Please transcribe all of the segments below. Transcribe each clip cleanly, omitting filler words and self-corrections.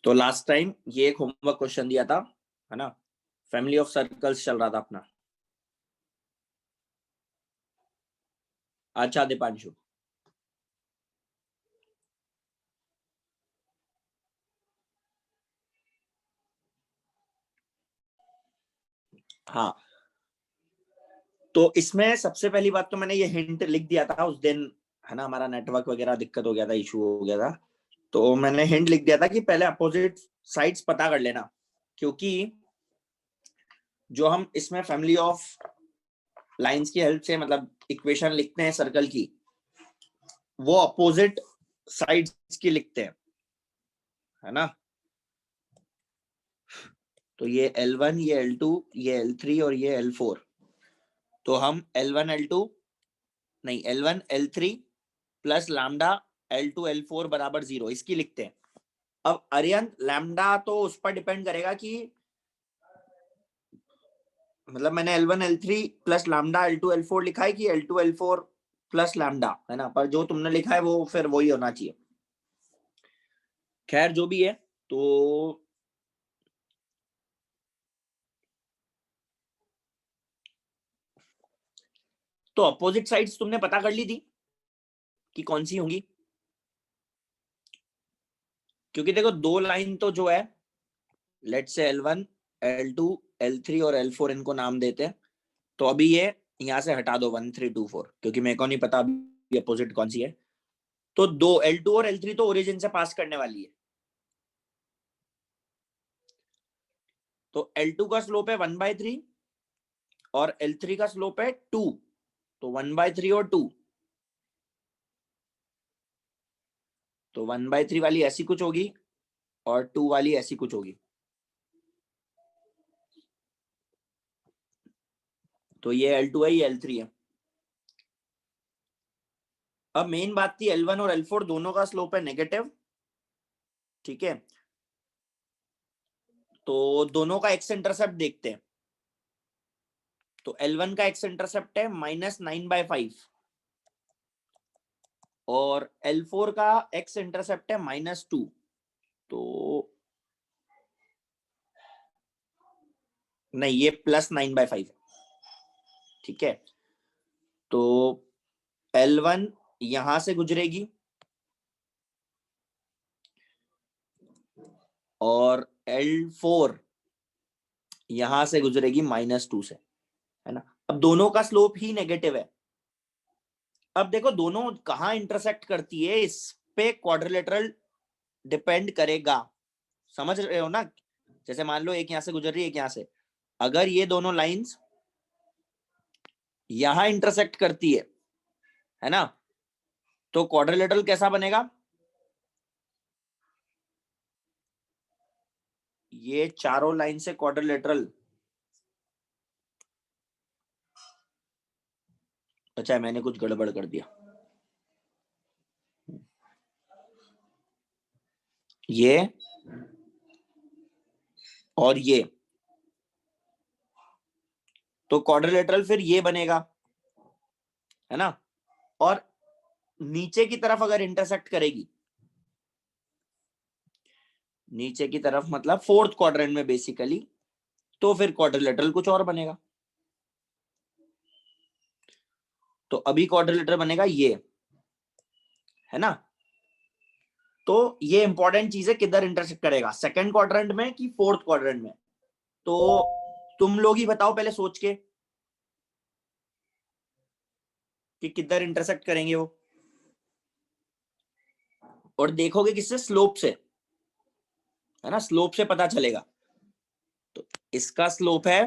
तो last time ये एक होमवर्क क्वेश्चन दिया था, है ना, फैमिली ऑफ सर्कल्स चल रहा था अपना। अच्छा दीपांशु, हाँ, तो इसमें सबसे पहली बात तो मैंने ये हिंट लिख दिया था उस दिन, है ना, हमारा नेटवर्क वगैरह दिक्कत हो गया था, इशू हो गया था, तो मैंने हिंट लिख दिया था कि पहले अपोजिट साइड्स पता कर लेना, क्योंकि जो हम इसमें फैमिली ऑफ लाइंस की हेल्प से मतलब इक्वेशन लिखते हैं सर्कल की, वो अपोजिट साइड्स की लिखते हैं, है ना। तो ये L1, ये L2, ये L3 और ये L4, तो हम L1 L2 नहीं L1 L3 plus lambda L2 L4 बराबर 0 इसकी लिखते हैं। अब अरियन लैम्डा तो उस पर डिपेंड करेगा कि मतलब मैंने L1 L3 plus lambda L2 L4 लिखा है कि L2 L4 प्लस लैम्डा, है ना, पर जो तुमने लिखा है वो फिर वही होना चाहिए। खैर जो भी है, तो अपोजिट साइड्स तुमने पता कर ली थी कि कौन सी होंगी, क्योंकि देखो दो लाइन तो जो है, let's say L1 L2 L3 और L4 इनको नाम देते हैं, तो अभी ये यहां से हटा दो 1 3 2 4, क्योंकि मेरे को नहीं पता अभी अपोजिट कौन सी है। तो दो L2 और L3 तो ओरिजिन से पास करने वाली है, तो L2 का स्लोप है 1/3 और L3 का स्लोप है 2, तो 1/3 और 2, तो 1/3 वाली ऐसी कुछ होगी और 2 वाली ऐसी कुछ होगी, तो ये L2 है, ये L3 है। अब मेन बात थी L1 और L4 दोनों का स्लोप है नेगेटिव, ठीक है, तो दोनों का एक्स इंटरसेप्ट देखते हैं। तो L1 का एक्स इंटरसेप्ट है -9/5 और L4 का एक्स इंटरसेप्ट है -2, तो नहीं ये +9/5 है, ठीक है। तो L1 यहां से गुजरेगी और L4 यहां से गुजरेगी -2 से, है ना। अब दोनों का स्लोप ही नेगेटिव है। अब देखो दोनों कहां इंटरसेक्ट करती है इस पे क्वाड्रिलेटरल डिपेंड करेगा, समझ रहे हो ना। जैसे मान लो एक यहां से गुजर रही है, एक यहां से, अगर ये दोनों लाइंस यहां इंटरसेक्ट करती है ना, तो क्वाड्रिलेटरल कैसा बनेगा, ये चारों लाइन से क्वाड्रिलेटरल, अच्छा मैंने कुछ गड़बड़ कर दिया, ये और ये, तो क्वाड्रिलेटरल फिर ये बनेगा, है ना। और नीचे की तरफ अगर इंटरसेक्ट करेगी, नीचे की तरफ मतलब फोर्थ क्वाड्रेंट में बेसिकली, तो फिर क्वाड्रिलेटरल कुछ और बनेगा। तो अभी क्वाड्रिलेटरल बनेगा ये, है ना। तो ये इंपॉर्टेंट चीज है, किधर इंटरसेक्ट करेगा, सेकंड क्वाड्रेंट में कि फोर्थ क्वाड्रेंट में, तो तुम लोग ही बताओ पहले सोच के कि किधर इंटरसेक्ट करेंगे वो, और देखोगे किससे, स्लोप से, है ना, स्लोप से पता चलेगा। तो इसका स्लोप है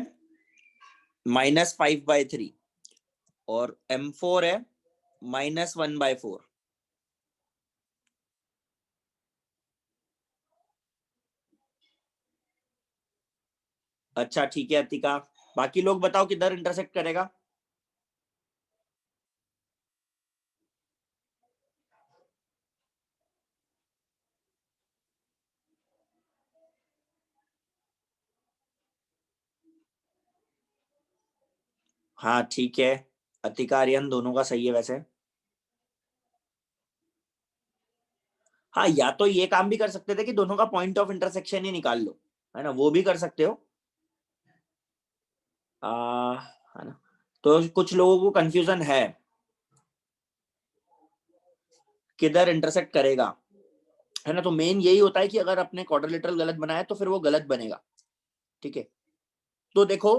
-5/3 और M4 है -1/4। अच्छा ठीक है अतिका, बाकी लोग बताओ किधर इंटरसेक्ट करेगा। हाँ ठीक है, अतिका आर्यन दोनों का सही है वैसे। हाँ, या तो ये काम भी कर सकते थे कि दोनों का पॉइंट ऑफ इंटरसेक्शन ही निकाल लो, है ना, वो भी कर सकते हो। है ना, तो कुछ लोगों को कंफ्यूजन है किधर इंटरसेक्ट करेगा, है ना। तो मेन यही होता है कि अगर अपने क्वाड्रिलेटरल गलत बनाया तो फिर वो गलत बनेगा, ठीक है। तो देखो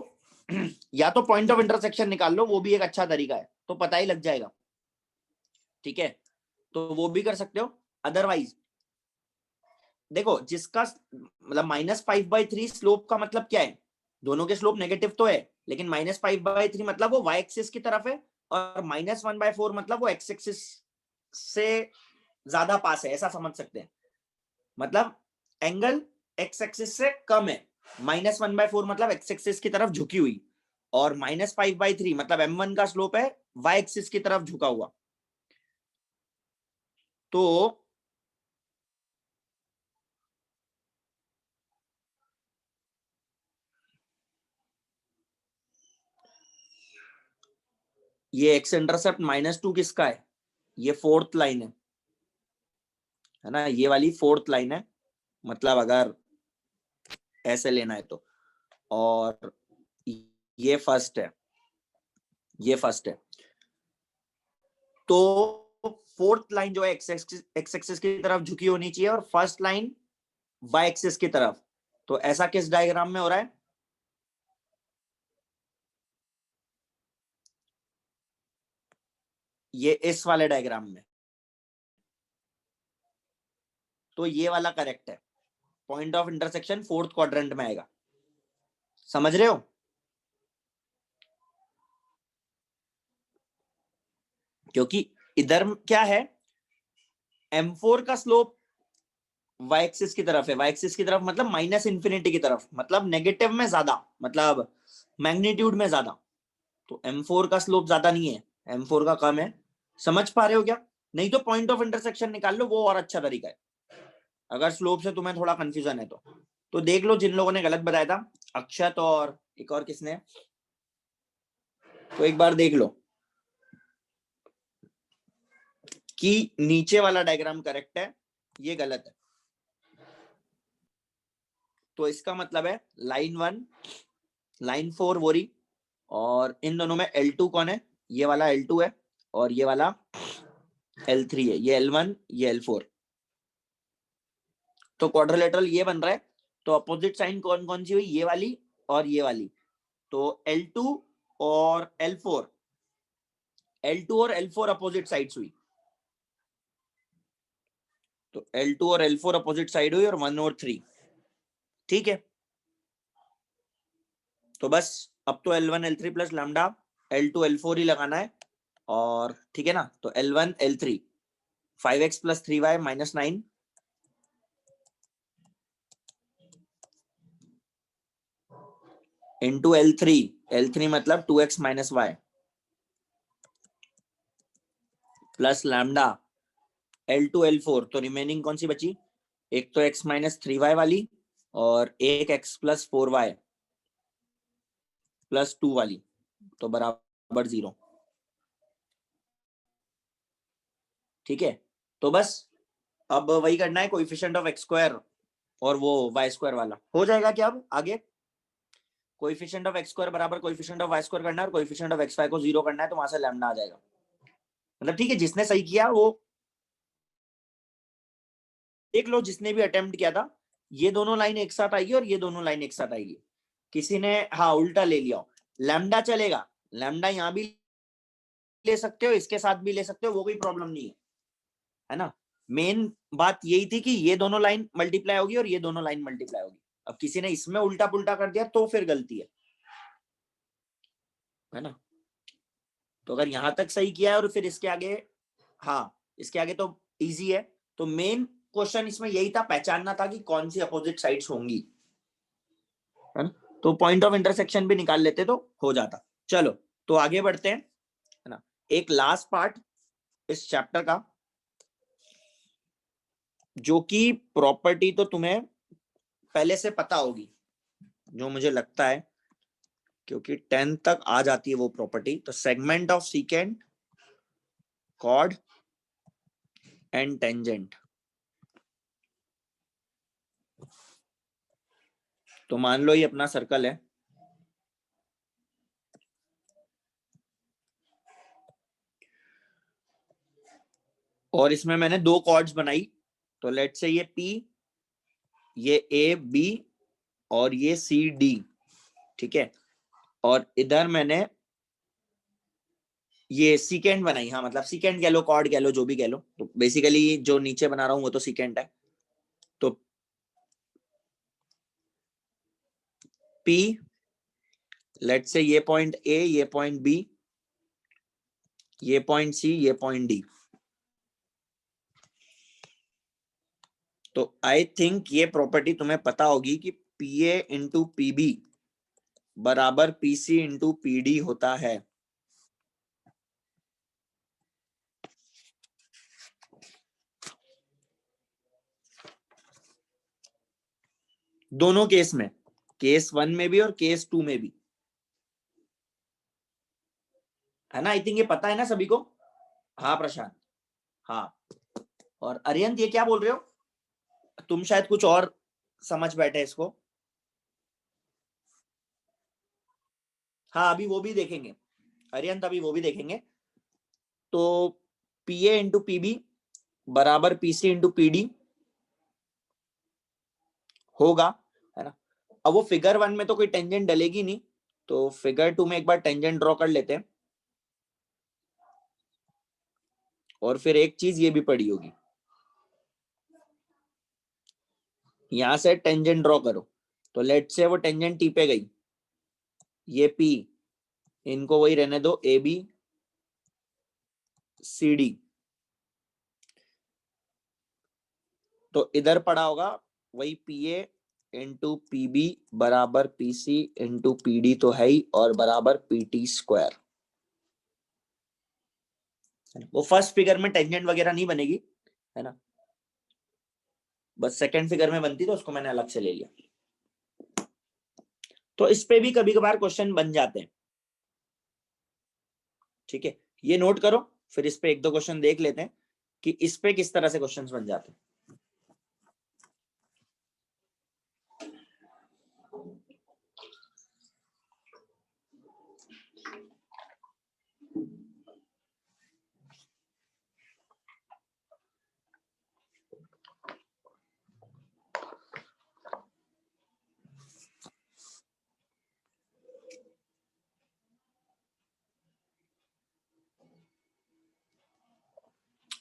या तो पॉइंट ऑफ इंटरसेक्शन निकाल लो, वो भी एक अच्छा तरीका है, तो पता ही लग जाएगा, ठीक है, तो वो भी कर सकते हो। अदरवाइज देखो, जिसका मतलब -5/3 स्लोप का मतलब क्या है, दोनों के स्लोप नेगेटिव तो है, लेकिन -5/3 मतलब वो y एक्सिस की तरफ है, और -1/4 मतलब वो x एक्सिस से ज्यादा पास है, ऐसा समझ सकते हैं। मतलब एंगल x एक्सिस से कम है, -1/4 मतलब x एक्सिस की तरफ झुकी हुई, और -5/3 मतलब m1 का स्लोप है y एक्सिस की तरफ झुका हुआ। तो ये x इंटरसेप्ट -2 किसका है, ये फोर्थ लाइन है ना, ये वाली फोर्थ लाइन है, मतलब अगर ऐसे लेना है तो, और ये फर्स्ट है, ये फर्स्ट है। तो फोर्थ लाइन जो है एक्स एक्सिस की तरफ झुकी होनी चाहिए, और फर्स्ट लाइन वाई एक्सिस की तरफ। तो ऐसा किस डायग्राम में हो रहा है, ये इस वाले डायग्राम में। तो ये वाला करेक्ट है, point of intersection fourth quadrant में आएगा, समझ रहे हो। क्योंकि इधर क्या है, M4 का स्लोप वाई एक्सिस की तरफ है, वाई एक्सिस की तरफ मतलब -∞ की तरफ, मतलब नेगेटिव में ज्यादा, मतलब मैग्नीट्यूड में ज्यादा। तो M4 का स्लोप ज्यादा नहीं है, M4 का कम है, समझ पा रहे हो क्या। नहीं तो पॉइंट ऑफ इंटरसेक्शन निकाल लो, वो और अच्छा तरीका है, अगर स्लोप से तुम्हें थोड़ा कंफ्यूजन है तो देख लो जिन लोगों ने गलत बताया था, अक्षत और एक और किसने, तो एक बार देख लो कि नीचे वाला डायग्राम करेक्ट है, ये गलत है। तो इसका मतलब है लाइन 1 लाइन 4 वो रही, और इन दोनों में L2 कौन है, ये वाला L2 है, और ये वाला L3 है, ये L1 ये L4। तो क्वाड्रिलेटरल ये बन रहा है, तो अपोजिट साइन कौन कौन सी हुई, ये वाली और ये वाली। तो L2 और L4, L2 और L4 अपोजिट साइड्स हुई, तो L2 और L4 अपोजिट साइड हुई, और 1 और 3, ठीक है। तो बस अब तो L1 L3 plus lambda L2 L4 ही लगाना है, और ठीक है ना। तो L1 L3 5x plus 3y -9 into L3 मतलब 2x minus Y plus lambda L2 L4। तो रिमेनिंग कौन सी बची, एक तो x माइनस 3y वाली, और एक x प्लस 4y प्लस 2 वाली, तो बराबर 0, ठीक है। तो बस अब वही करना है, कोएफिशिएंट ऑफ x स्क्वायर और वो y स्क्वायर वाला हो जाएगा क्या। अब आगे कोएफिशिएंट ऑफ x स्क्वायर बराबर कोएफिशिएंट ऑफ y स्क्वायर करना है, और कोएफिशिएंट ऑफ xy को 0 करना है, तो वहां से लैम्डा आ जाएगा। मतलब ठीक है, जिसने सही किया वो देख लो, जिसने भी अटेम्प्ट किया था, ये दोनों लाइन एक साथ आएगी और ये दोनों लाइन एक साथ आएगी। किसी ने हाँ उल्टा ले लिया, लैम्डा चलेगा, लैम्डा यहाँ भी ले सकते हो, इसके साथ भी ले सकते हो, वो कोई प्रॉब्लम नहीं है ना। मेन बात यही थी कि ये दोनों लाइन मल्टीप्लाई होगी और ये दोनों लाइन मल्टीप्लाई होगी। अब किसी ने इसमें उल्टा पुल्टा कर दिया तो फिर गलती है ना। तो अगर यहां तक सही किया है और फिर इसके आगे, हाँ इसके आगे तो इजी है। तो मेन क्वेश्चन इसमें यही था, पहचानना था कि कौन सी अपोजिट साइड्स होंगी, है ना। तो पॉइंट ऑफ इंटरसेक्शन भी निकाल लेते तो हो जाता। चलो तो आगे बढ़ते हैं, है ना। एक लास्ट पार्ट इस चैप्टर का, जो कि प्रॉपर्टी तो तुम्हें पहले से पता होगी, जो मुझे लगता है, क्योंकि 10 तक आ जाती है वो प्रॉपर्टी। तो segment of secant, chord and tangent, तो मान लो ये अपना सर्कल है, और इसमें मैंने दो कॉर्ड्स बनाई। तो लेट से ये P, ये AB और ये CD, ठीक है। और इधर मैंने ये सीकेंड बनाई, हाँ मतलब सीकेंड कह लो, कॉर्ड कह लो, जो भी कह लो। तो बेसिकली जो नीचे बना रहा हूं वो तो सीकेंड है। तो P, लेट से ये पॉइंट A, ये पॉइंट B, ये पॉइंट C, ये पॉइंट D। तो आई थिंक ये प्रॉपर्टी तुम्हें पता होगी कि PA इंटू PB बराबर PC इंटू PD होता है। दोनों केस में, केस 1 में भी और केस 2 में भी, है ना। आई थिंक ये पता है ना सभी को। हाँ प्रशांत, हाँ। और अरियंत ये क्या बोल रहे हो तुम? शायद कुछ और समझ बैठे इसको। हाँ अभी वो भी देखेंगे अरियंत, अभी वो भी देखेंगे। तो PA इंटू PB बराबर PC इंटू PD होगा, है ना। अब वो फिगर 1 में तो कोई टेंजेंट डलेगी नहीं, तो फिगर 2 में एक बार टेंजेंट ड्रॉ कर लेते हैं। और फिर एक चीज ये भी पड़ी होगी, यहां से टेंजेंट ड्रॉ करो। तो लेट से वो टेंजेंट T पे गई, ये P, इनको वही रहने दो AB CD। तो इधर पड़ा होगा वही PA इंटू PB बराबर PC इंटू PD तो है ही, और बराबर PT स्क्वायर। वो फर्स्ट फिगर में टेंजेंट वगैरह नहीं बनेगी, है ना। बस सेकंड फिगर में बनती, तो उसको मैंने अलग से ले लिया। तो इस पे भी कभी कभार क्वेश्चन बन जाते हैं, ठीक है। ये नोट करो, फिर इस पे एक दो क्वेश्चन देख लेते हैं कि इस पे किस तरह से क्वेश्चंस बन जाते हैं।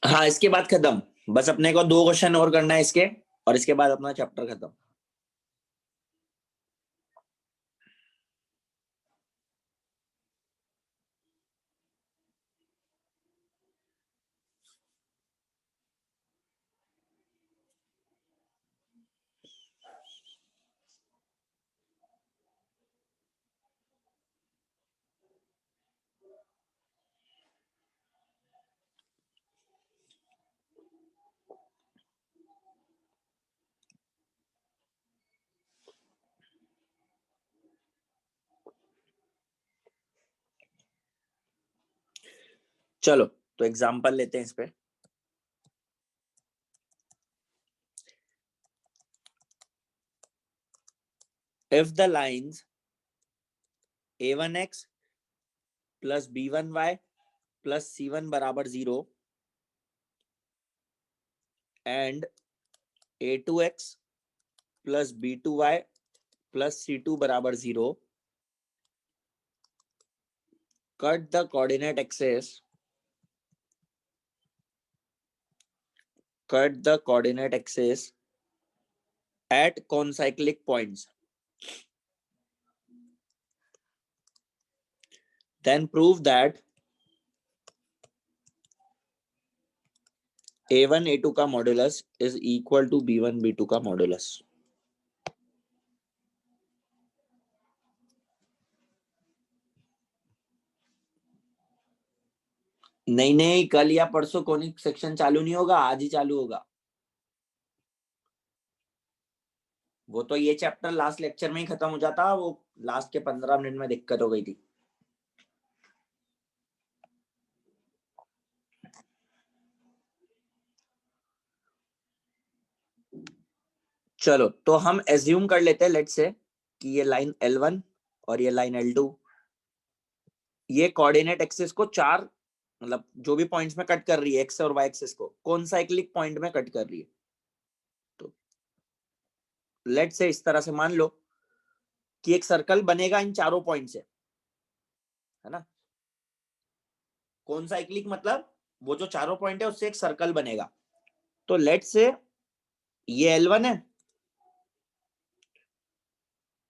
हाँ इसके बाद खत्म, बस अपने को दो क्वेश्चन और करना है इसके, और इसके बाद अपना चैप्टर खत्म। चलो तो एग्जांपल लेते हैं इस पे। If the lines a1x plus b1y plus c1 बराबर 0 and a2x plus b2y plus c2 बराबर 0 cut the coordinate axis, cut the coordinate axis at concyclic points, then prove that a1 a2 का modulus is equal to b1 b2 का modulus. नहीं नहीं, कल या परसों conic section चालू नहीं होगा, आज ही चालू होगा। वो तो ये चैप्टर लास्ट लेक्चर में ही खत्म हो जाता, वो लास्ट के 15 मिनट में दिक्कत हो गई थी। चलो तो हम एज्यूम कर लेते हैं, लेट्स से कि ये लाइन L1 और ये लाइन L2 ये कोऑर्डिनेट एक्सिस को चार मतलब जो भी पॉइंट्स में कट कर रही है एक्स और वाई एक्सिस को, कौन साइक्लिक पॉइंट में कट कर रही है। तो लेट से इस तरह से मान लो कि एक सर्कल बनेगा इन चारों पॉइंट से, है ना। कौन साइक्लिक मतलब वो जो चारों पॉइंट है उससे एक सर्कल बनेगा। तो लेट से ये L1 है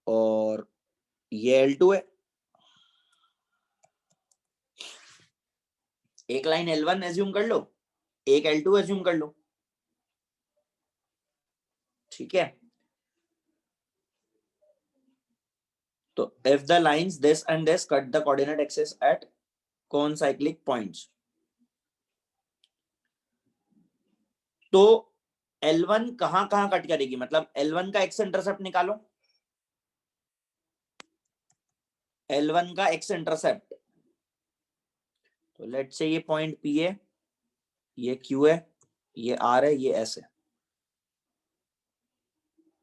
और ये L2 है। एक लाइन L1 एज्यूम कर लो, एक L2 एज्यूम कर लो, ठीक है। तो if the lines this and this cut the coordinate axis at concyclic points, तो L1 कहां कहां कट करेगी, मतलब L1 का एक्स इंटरसेप्ट निकालो। L1 का एक्स इंटरसेप्ट, तो लेट से ये पॉइंट P है, ये Q है, ये R है, ये S है।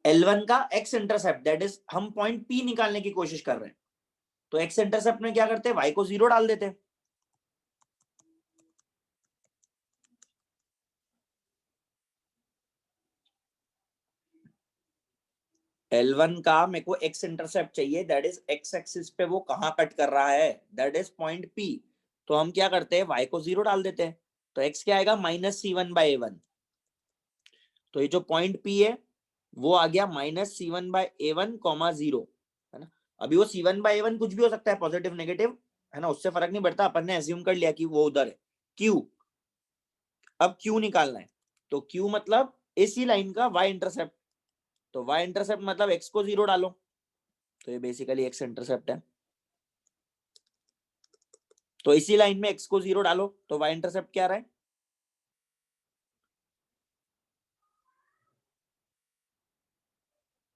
L1 का एक्स इंटरसेप्ट दैट इज हम पॉइंट P निकालने की कोशिश कर रहे हैं, तो एक्स इंटरसेप्ट में क्या करते हैं, y को 0 डाल देते हैं। L1 का मेरे को एक्स इंटरसेप्ट चाहिए, दैट इज एक्स एक्सिस पे वो कहां कट कर रहा है, दैट इज पॉइंट P। तो हम क्या करते हैं, y को 0 डाल देते हैं, तो x क्या आएगा -c1/a1। तो ये जो पॉइंट P है वो आ गया -c1/a1, 0, है ना। अभी वो c1/a1 कुछ भी हो सकता है, पॉजिटिव नेगेटिव, है ना, उससे फर्क नहीं पड़ता, अपन ने एज्यूम कर लिया कि वो उधर है। Q, अब Q निकालना है, तो Q मतलब इसी लाइन का y इंटरसेप्ट, तो y इंटरसेप्ट मतलब x को 0 डालो, तो ये बेसिकली x इंटरसेप्ट है। तो इसी लाइन में x को 0 डालो, तो y इंटरसेप्ट क्या आ रहा है,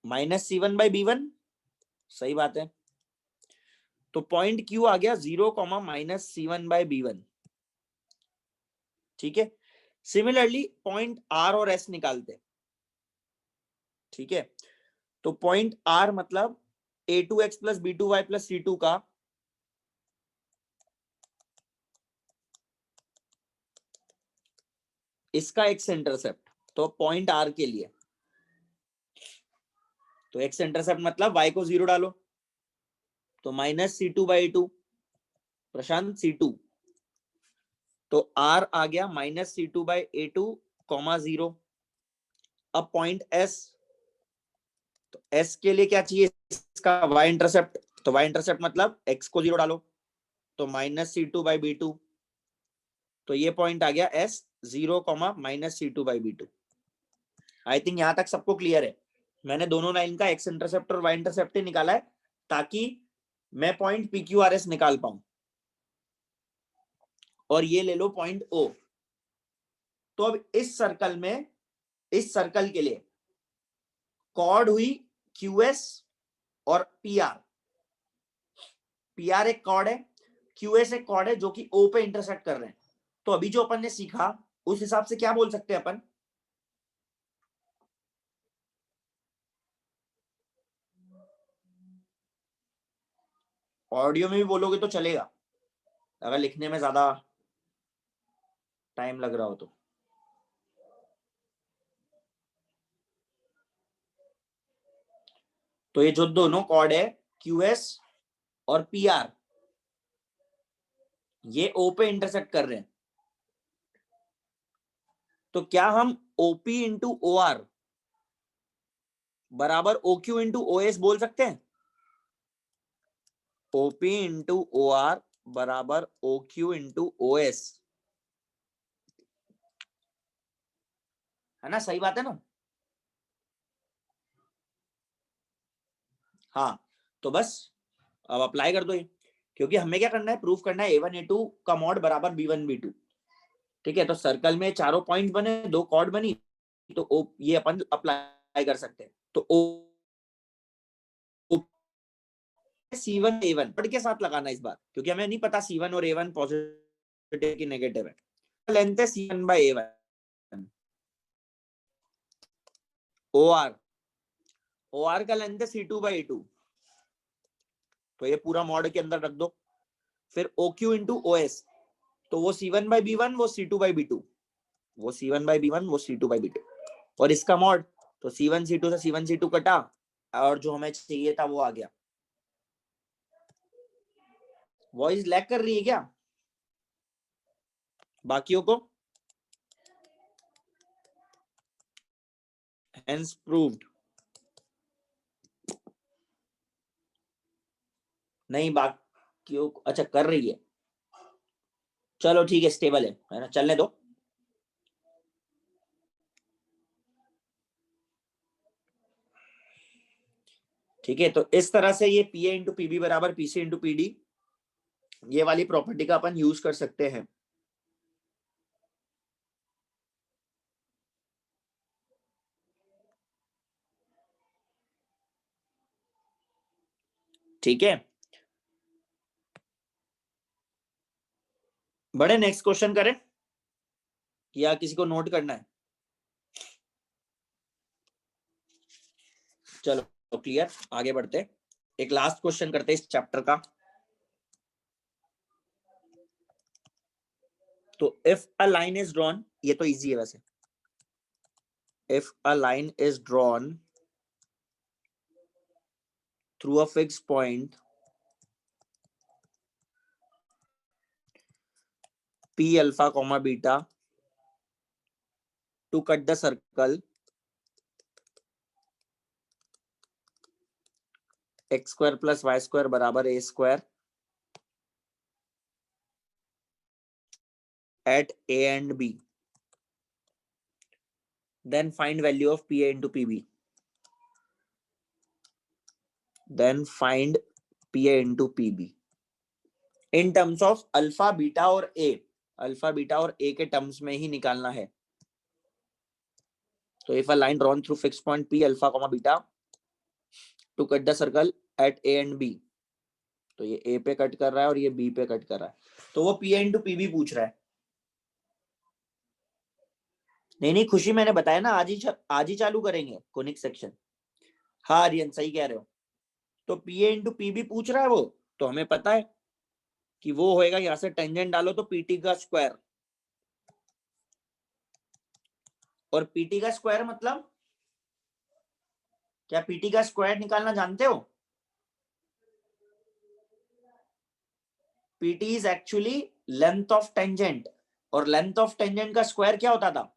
-c1/b1, सही बात है। तो पॉइंट Q आ गया 0, -c1/b1, ठीक है। सिमिलरली पॉइंट R और S निकालते, ठीक है। तो पॉइंट R मतलब a2x + b2y + c2 का इसका एक्स इंटरसेप्ट, तो पॉइंट R के लिए, तो एक्स इंटरसेप्ट मतलब y को 0 डालो, तो -c2/a2, प्रशांत c2, तो R आ गया -c2/a2, 0। अब पॉइंट S, तो S के लिए क्या चाहिए, इसका y इंटरसेप्ट, तो y इंटरसेप्ट मतलब x को 0 डालो, तो -c2/b2, तो ये पॉइंट आ गया S 0, -c2/b2। आई थिंक यहां तक सबको क्लियर है। मैंने दोनों लाइन का एक्स इंटरसेप्ट और y इंटरसेप्ट ही निकाला है ताकि मैं पॉइंट PQRS निकाल पाऊं। और ये ले लो पॉइंट O। तो अब इस सर्कल में, इस सर्कल के लिए कॉर्ड हुई QS और PR। PR एक कॉर्ड है, QS एक कॉर्ड है जो कि O पे इंटरसेक्ट कर रहे हैं। तो अभी जो अपन ने सीखा उस हिसाब से क्या बोल सकते हैं अपन, ऑडियो में भी बोलोगे तो चलेगा अगर लिखने में ज्यादा टाइम लग रहा हो तो। तो ये जो दोनों कॉर्ड है QS और PR, ये O पे इंटरसेक्ट कर रहे हैं, तो क्या हम OP इंटू OR बराबर OQ इंटू OS बोल सकते हैं। OP इंटू OR बराबर OQ इंटू OS, है ना, सही बात है ना। हाँ, तो बस अब अप्लाई कर दो ये, क्योंकि हमें क्या करना है, प्रूफ करना है A1 A2 का मॉड बराबर B1 B2, ठीक है। तो सर्कल में चारों पॉइंट बने, दो कॉर्ड बनी, तो ये अपन अप्लाई कर सकते हैं। तो C1 A1 पढ़ के साथ लगाना इस बार, क्योंकि हमें नहीं पता C1 और A1 पॉजिटिव की नेगेटिव है। लेंथ है C1/A1, OR का लेंथ है C2/A2, तो ये पूरा मॉड के अंदर रख दो। फिर OQ इंटू OS, तो वो C1 बाई B1, वो C2 बाई B2, वो C1 बाई B1, वो C2 बाई B2, और इसका मॉड तो C1 C2 से C1 C2 कटा और जो हमें चाहिए था वो आ गया। वॉइस लैग कर रही है क्या बाकियों को? Hence proved। नहीं बाकियों को, अच्छा कर रही है, चलो ठीक है, स्टेबल है ना, चलने दो। ठीक है, तो इस तरह से ये PA इंटू PB बराबर PC इंटू PD, ये वाली प्रॉपर्टी का अपन यूज कर सकते हैं। ठीक है, बड़े नेक्स्ट क्वेश्चन करें या किसी को नोट करना है? चलो क्लियर, आगे बढ़ते, एक लास्ट क्वेश्चन करते इस चैप्टर का। तो if a line is drawn, ये तो इजी है वैसे, if a line is drawn through a fix point P alpha comma beta to cut the circle x square plus y square बराबर a square at A and B, then find value of PA into PB, then find PA into PB in terms of alpha beta और A, alpha beta और A के terms में ही निकालना है। तो if a line drawn through fixed point P alpha comma beta to cut the circle at A and B, तो ये A पे कट कर रहा है और ये B पे कट कर रहा है, तो वो PA into PB पूछ रहा है। नहीं खुशी, मैंने बताया ना आज ही चालू करेंगे कोनिक सेक्शन। हाँ आर्यन सही कह रहे हो, तो PA इंटू PB पूछ रहा है वो, तो हमें पता है कि वो होएगा, यहां से टेंजेंट डालो तो PT का स्क्वायर, और PT का स्क्वायर मतलब क्या? PT का स्क्वायर निकालना जानते हो? PT is actually length of tangent, और लेंथ ऑफ टेंजेंट का स्क्वायर क्या होता था?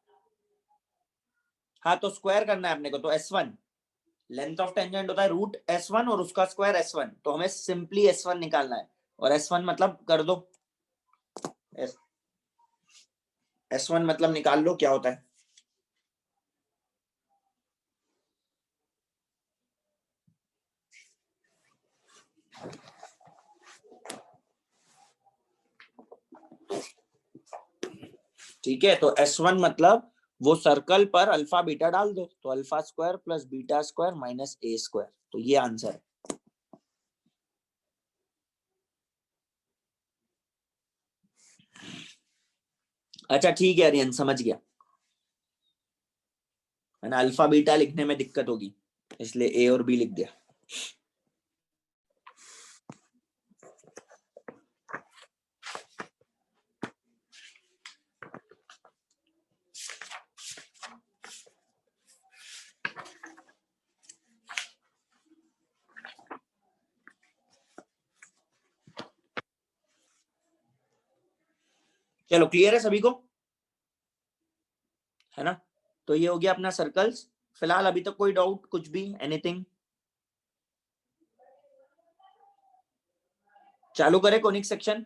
हाँ तो स्क्वायर करना है अपने को, तो S1, लेंथ ऑफ टेंजेंट होता है रूट S1 और उसका स्क्वायर S1, तो हमें सिंपली S1 निकालना है, और S1 मतलब कर दो, S1 मतलब निकाल लो क्या होता है। ठीक है, तो S1 मतलब वो सर्कल पर अल्फा बीटा डाल दो, तो alpha square plus beta square minus A square, तो ये आंसर है। अच्छा ठीक है अरियन, समझ गया है ना, अल्फा बीटा लिखने में दिक्कत होगी इसलिए A और B लिख दिया। चलो क्लियर है सभी को, है ना? तो ये हो गया अपना सर्कल्स। फिलहाल अभी तक कोई डाउट, कुछ भी, एनीथिंग? चालू करें कोनिक सेक्शन?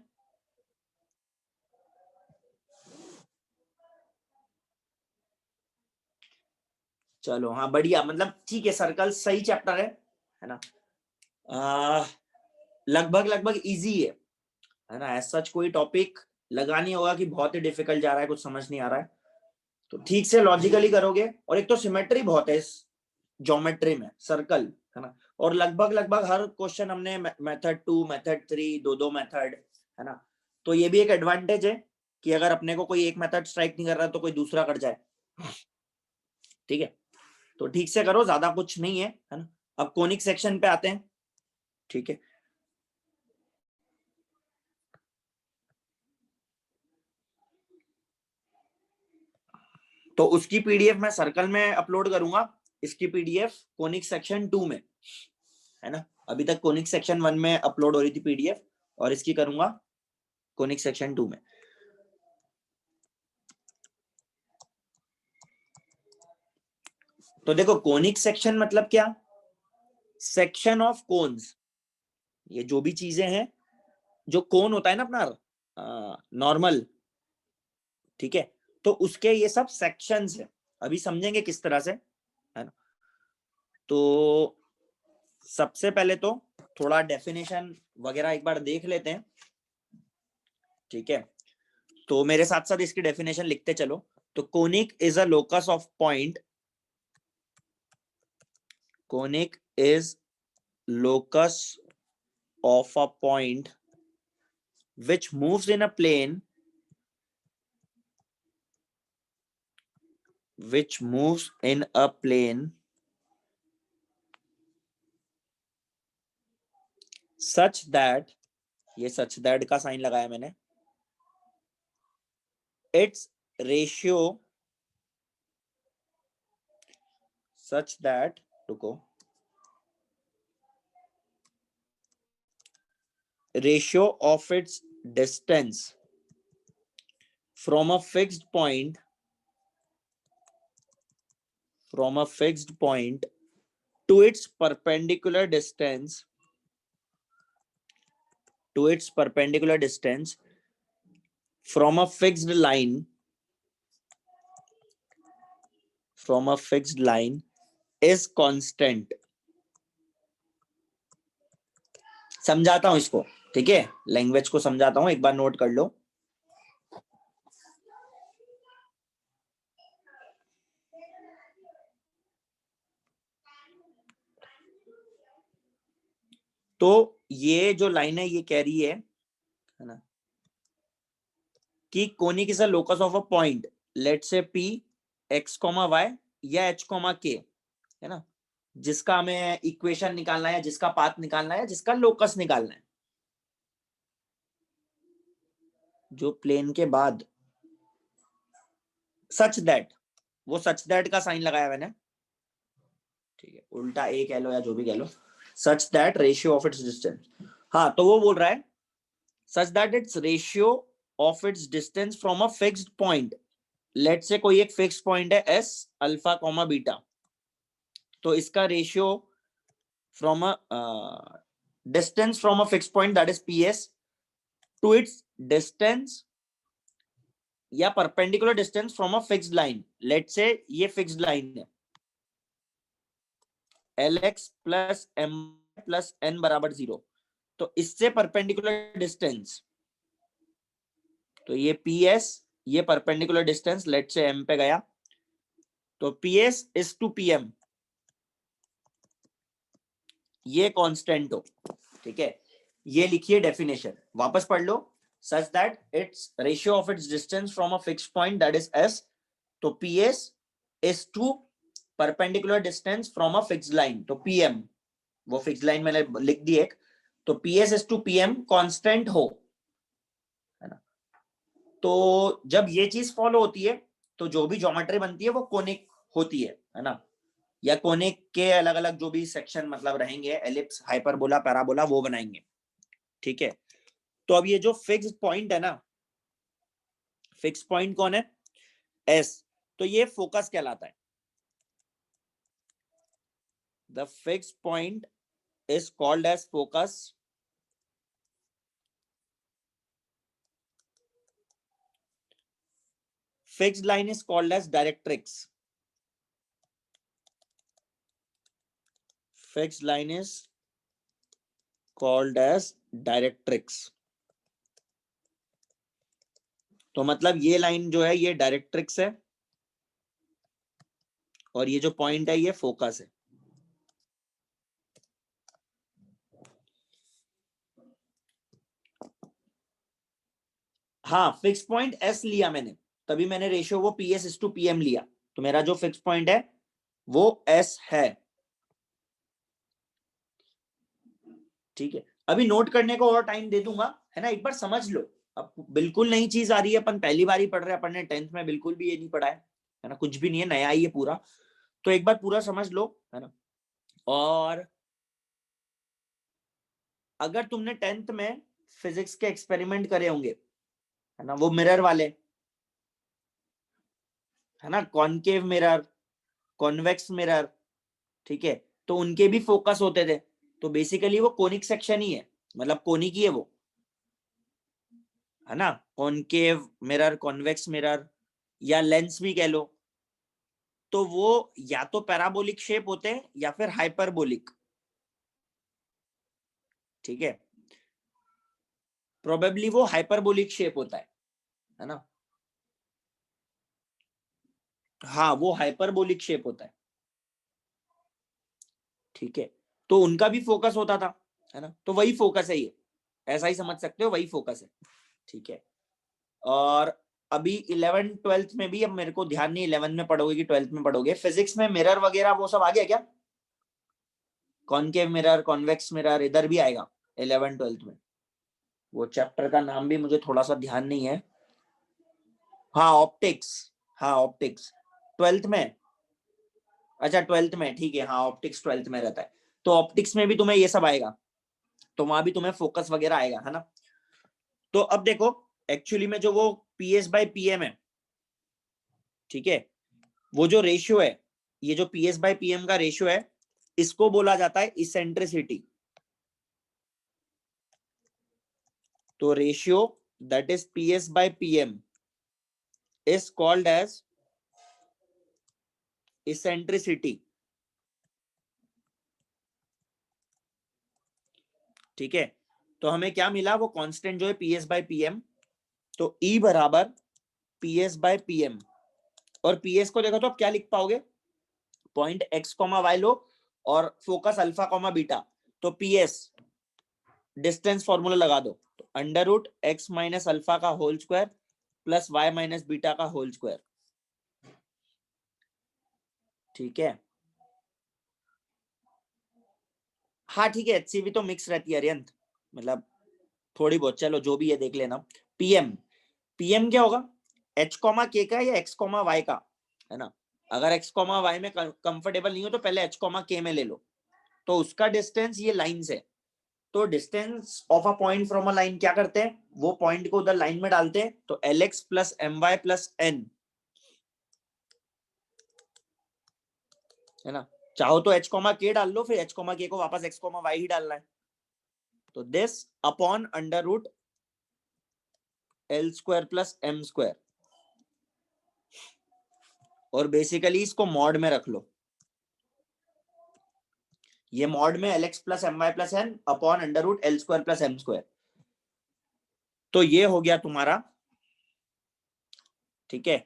चलो हाँ बढ़िया, मतलब ठीक है, सर्कल सही चैप्टर है ना? लगभग लगभग इजी है ना? ऐसा सच कोई टॉपिक लगा नहीं होगा कि बहुत ही डिफिकल्ट जा रहा है, कुछ समझ नहीं आ रहा है, तो ठीक से लॉजिकली करोगे। और एक तो सिमेट्री बहुत है इस ज्योमेट्री में, सर्कल है ना, और लगभग लगभग हर क्वेश्चन हमने मेथड 2 मेथड 3 दो मेथड, है ना, तो ये भी एक एडवांटेज है कि अगर अपने को कोई एक मेथड स्ट्राइक नहीं कर रहा तो कोई दूसरा कर जाए। ठीक है, तो ठीक से करो, ज्यादा कुछ नहीं है ना। अब कोनिक सेक्शन पे आते हैं। ठीक है, तो उसकी पीडीएफ मैं सर्कल में अपलोड करूंगा, इसकी पीडीएफ कोनिक सेक्शन 2 में, है ना। अभी तक कोनिक सेक्शन 1 में अपलोड हो रही थी पीडीएफ, और इसकी करूंगा कोनिक सेक्शन 2 में। तो देखो कोनिक सेक्शन मतलब क्या, सेक्शन ऑफ कोन्स, ये जो भी चीजें हैं, जो कोन होता है ना अपना नॉर्मल, ठीक है, तो उसके ये सब सेक्शंस है, अभी समझेंगे किस तरह से, है ना। तो सबसे पहले तो थोड़ा डेफिनेशन वगैरह एक बार देख लेते हैं, ठीक है। तो मेरे साथ साथ इसकी डेफिनेशन लिखते चलो। तो conic is a locus of point, conic is locus of a point which moves in a plane, which moves in a plane such that, ये such that का साइन लगाया मैंने, its ratio such that, रुको, ratio of its distance from a fixed point, from a fixed point to its perpendicular distance, to its perpendicular distance from a fixed line, from a fixed line is constant। समझाता हूं इसको, ठीक है, language को समझाता हूं, एक बार note कर लो। तो ये जो लाइन है ये कह रही है ना, कि conic is a locus of a point, let say P X comma Y या एच कॉमा के, है ना, जिसका हमें इक्वेशन निकालना है, जिसका पाथ निकालना है, जिसका लोकस निकालना है, जो प्लेन के बाद, सच दैट, वो सच दैट का साइन लगाया मैंने, ठीक है, उल्टा ए कह लो या जो भी कह लो, such that ratio of its distance. हाँ, तो वो बोल रहा है such that its ratio of its distance from a fixed point, let say कोई एक फिक्स पॉइंट है एस अल्फा कॉमा बीटा, तो इसका ratio from a distance from a fix point that is P S to its distance या perpendicular distance from a fixed line, let say ये fixed line है L x plus m plus n बराबर 0, तो इससे perpendicular distance, तो ये P S, ये perpendicular distance let say M पे गया, तो P S is to P M, ये कांस्टेंट हो, ठीक है। ये लिखिए डेफिनेशन, वापस पढ़ लो, such that its ratio of its distance from a fixed point that is S, तो P S is to perpendicular distance from a fixed line, तो पी एम, वो फिक्स्ड लाइन मैंने लिख दी एक, तो P S is to P M constant हो, है ना। तो जब ये चीज फॉलो होती है तो जो भी ज्योमेट्री बनती है वो कोनिक होती है ना, या कोनिक के अलग अलग जो भी सेक्शन मतलब रहेंगे, एलिप्स, हाइपरबोला, पैराबोला, वो बनाएंगे, ठीक है। तो अब ये जो फिक्स्ड पॉइंट है ना, फिक्स पॉइंट कौन है, एस, तो ये फोकस कहलाता है, the fixed point is called as focus, fixed line is called as directrix, fixed line is called as directrix, तो मतलब ये लाइन जो है ये डायरेक्ट्रिक्स है, और ये जो पॉइंट है ये फोकस है। हाँ, फिक्स पॉइंट एस लिया मैंने, तभी मैंने रेशियो वो P S is to P M लिया, तो मेरा जो फिक्स पॉइंट है वो एस है, ठीक है। अभी नोट करने को और टाइम दे दूंगा, है ना, एक बार समझ लो, अब बिल्कुल नई चीज आ रही है, अपन पहली बार ही पढ़ रहे हैं, अपन ने 10th में बिल्कुल भी ये नहीं पढ़ा है, है ना, कुछ भी नहीं है, नया ही है पूरा। तो एक बार पूरा समझ लो, है ना। और अगर तुमने 10th में फिजिक्स के एक्सपेरिमेंट करे होंगे, है ना, वो मिरर वाले, है ना, कॉनकेव मिरर, कॉन्वेक्स मिरर, ठीक है, तो उनके भी फोकस होते थे। तो बेसिकली वो कोनिक सेक्शन ही है, मतलब कोनिक ही है वो, है ना, कॉनकेव मिरर, कॉन्वेक्स मिरर, या लेंस भी कह लो। तो वो या तो पैराबोलिक शेप होते हैं या फिर हाइपरबोलिक, ठीक है, प्रोबेबली वो हाइपरबोलिक शेप होता है ना। हाँ, वो हाइपरबोलिक शेप होता है, ठीक है। तो उनका भी फोकस होता था, है ना, तो वही फोकस है ये, ऐसा ही समझ सकते हो, वही फोकस है, ठीक है। और अभी 11 12th में भी, अब मेरे को ध्यान नहीं 11 में पढ़ोगे कि 12th में पढ़ोगे, फिजिक्स में मिरर वगैरह वो सब आ गया क्या? कॉनकेव मिरर, कॉन्वेक्स मिरर इधर भी आएगा 11 12th में। वो चैप्टर का नाम भी मुझे थोड़ा सा ध्यान नहीं है। हाँ ऑप्टिक्स, हाँ ऑप्टिक्स 12th में, अच्छा 12th में, ठीक है, हाँ ऑप्टिक्स 12th में रहता है। तो ऑप्टिक्स में भी तुम्हें ये सब आएगा, तो वहां भी तुम्हें फोकस वगैरह आएगा, है ना। तो अब देखो, एक्चुअली में जो वो PS बाय PM है, ठीक है, वो जो रेशियो है, ये जो PS बाय PM का रेशियो है, इसको बोला जाता है इसेंट्रिसिटी। तो ratio that is PS by PM is called as eccentricity, ठीक है। तो हमें क्या मिला, वो कांस्टेंट जो है PS बाय PM, तो E बराबर PS बाय PM। और PS को देखो तो आप क्या लिख पाओगे, पॉइंट x कॉमा y लो और फोकस अल्फा कॉमा बीटा, तो PS डिस्टेंस फॉर्मूला लगा दो, तो under root x minus alpha का whole square plus Y minus beta का होल स्क्वायर, ठीक है। हाँ ठीक है, HCV तो मिक्स रहती है अरियंत, मतलब थोड़ी बहुत, चलो जो भी है देख लेना। PM, PM क्या होगा, H कॉमा K का या X कॉमा Y का, है ना। अगर X कॉमा Y में कंफर्टेबल नहीं हो तो पहले H कॉमा K में ले लो। तो उसका डिस्टेंस ये लाइन से, तो distance of a point from a line क्या करते हैं, वो पॉइंट को उधर लाइन में डालते हैं, तो LX plus MY plus N, है ना। चाहो तो H कॉमा K डाल लो, फिर H कॉमा K को वापस X कॉमा Y ही डालना है। तो this upon under root L square plus M square, और बेसिकली इसको मॉड में रख लो, ये मॉड में LX plus MY plus N upon under root L square plus M square. तो ये हो गया तुम्हारा, ठीक है,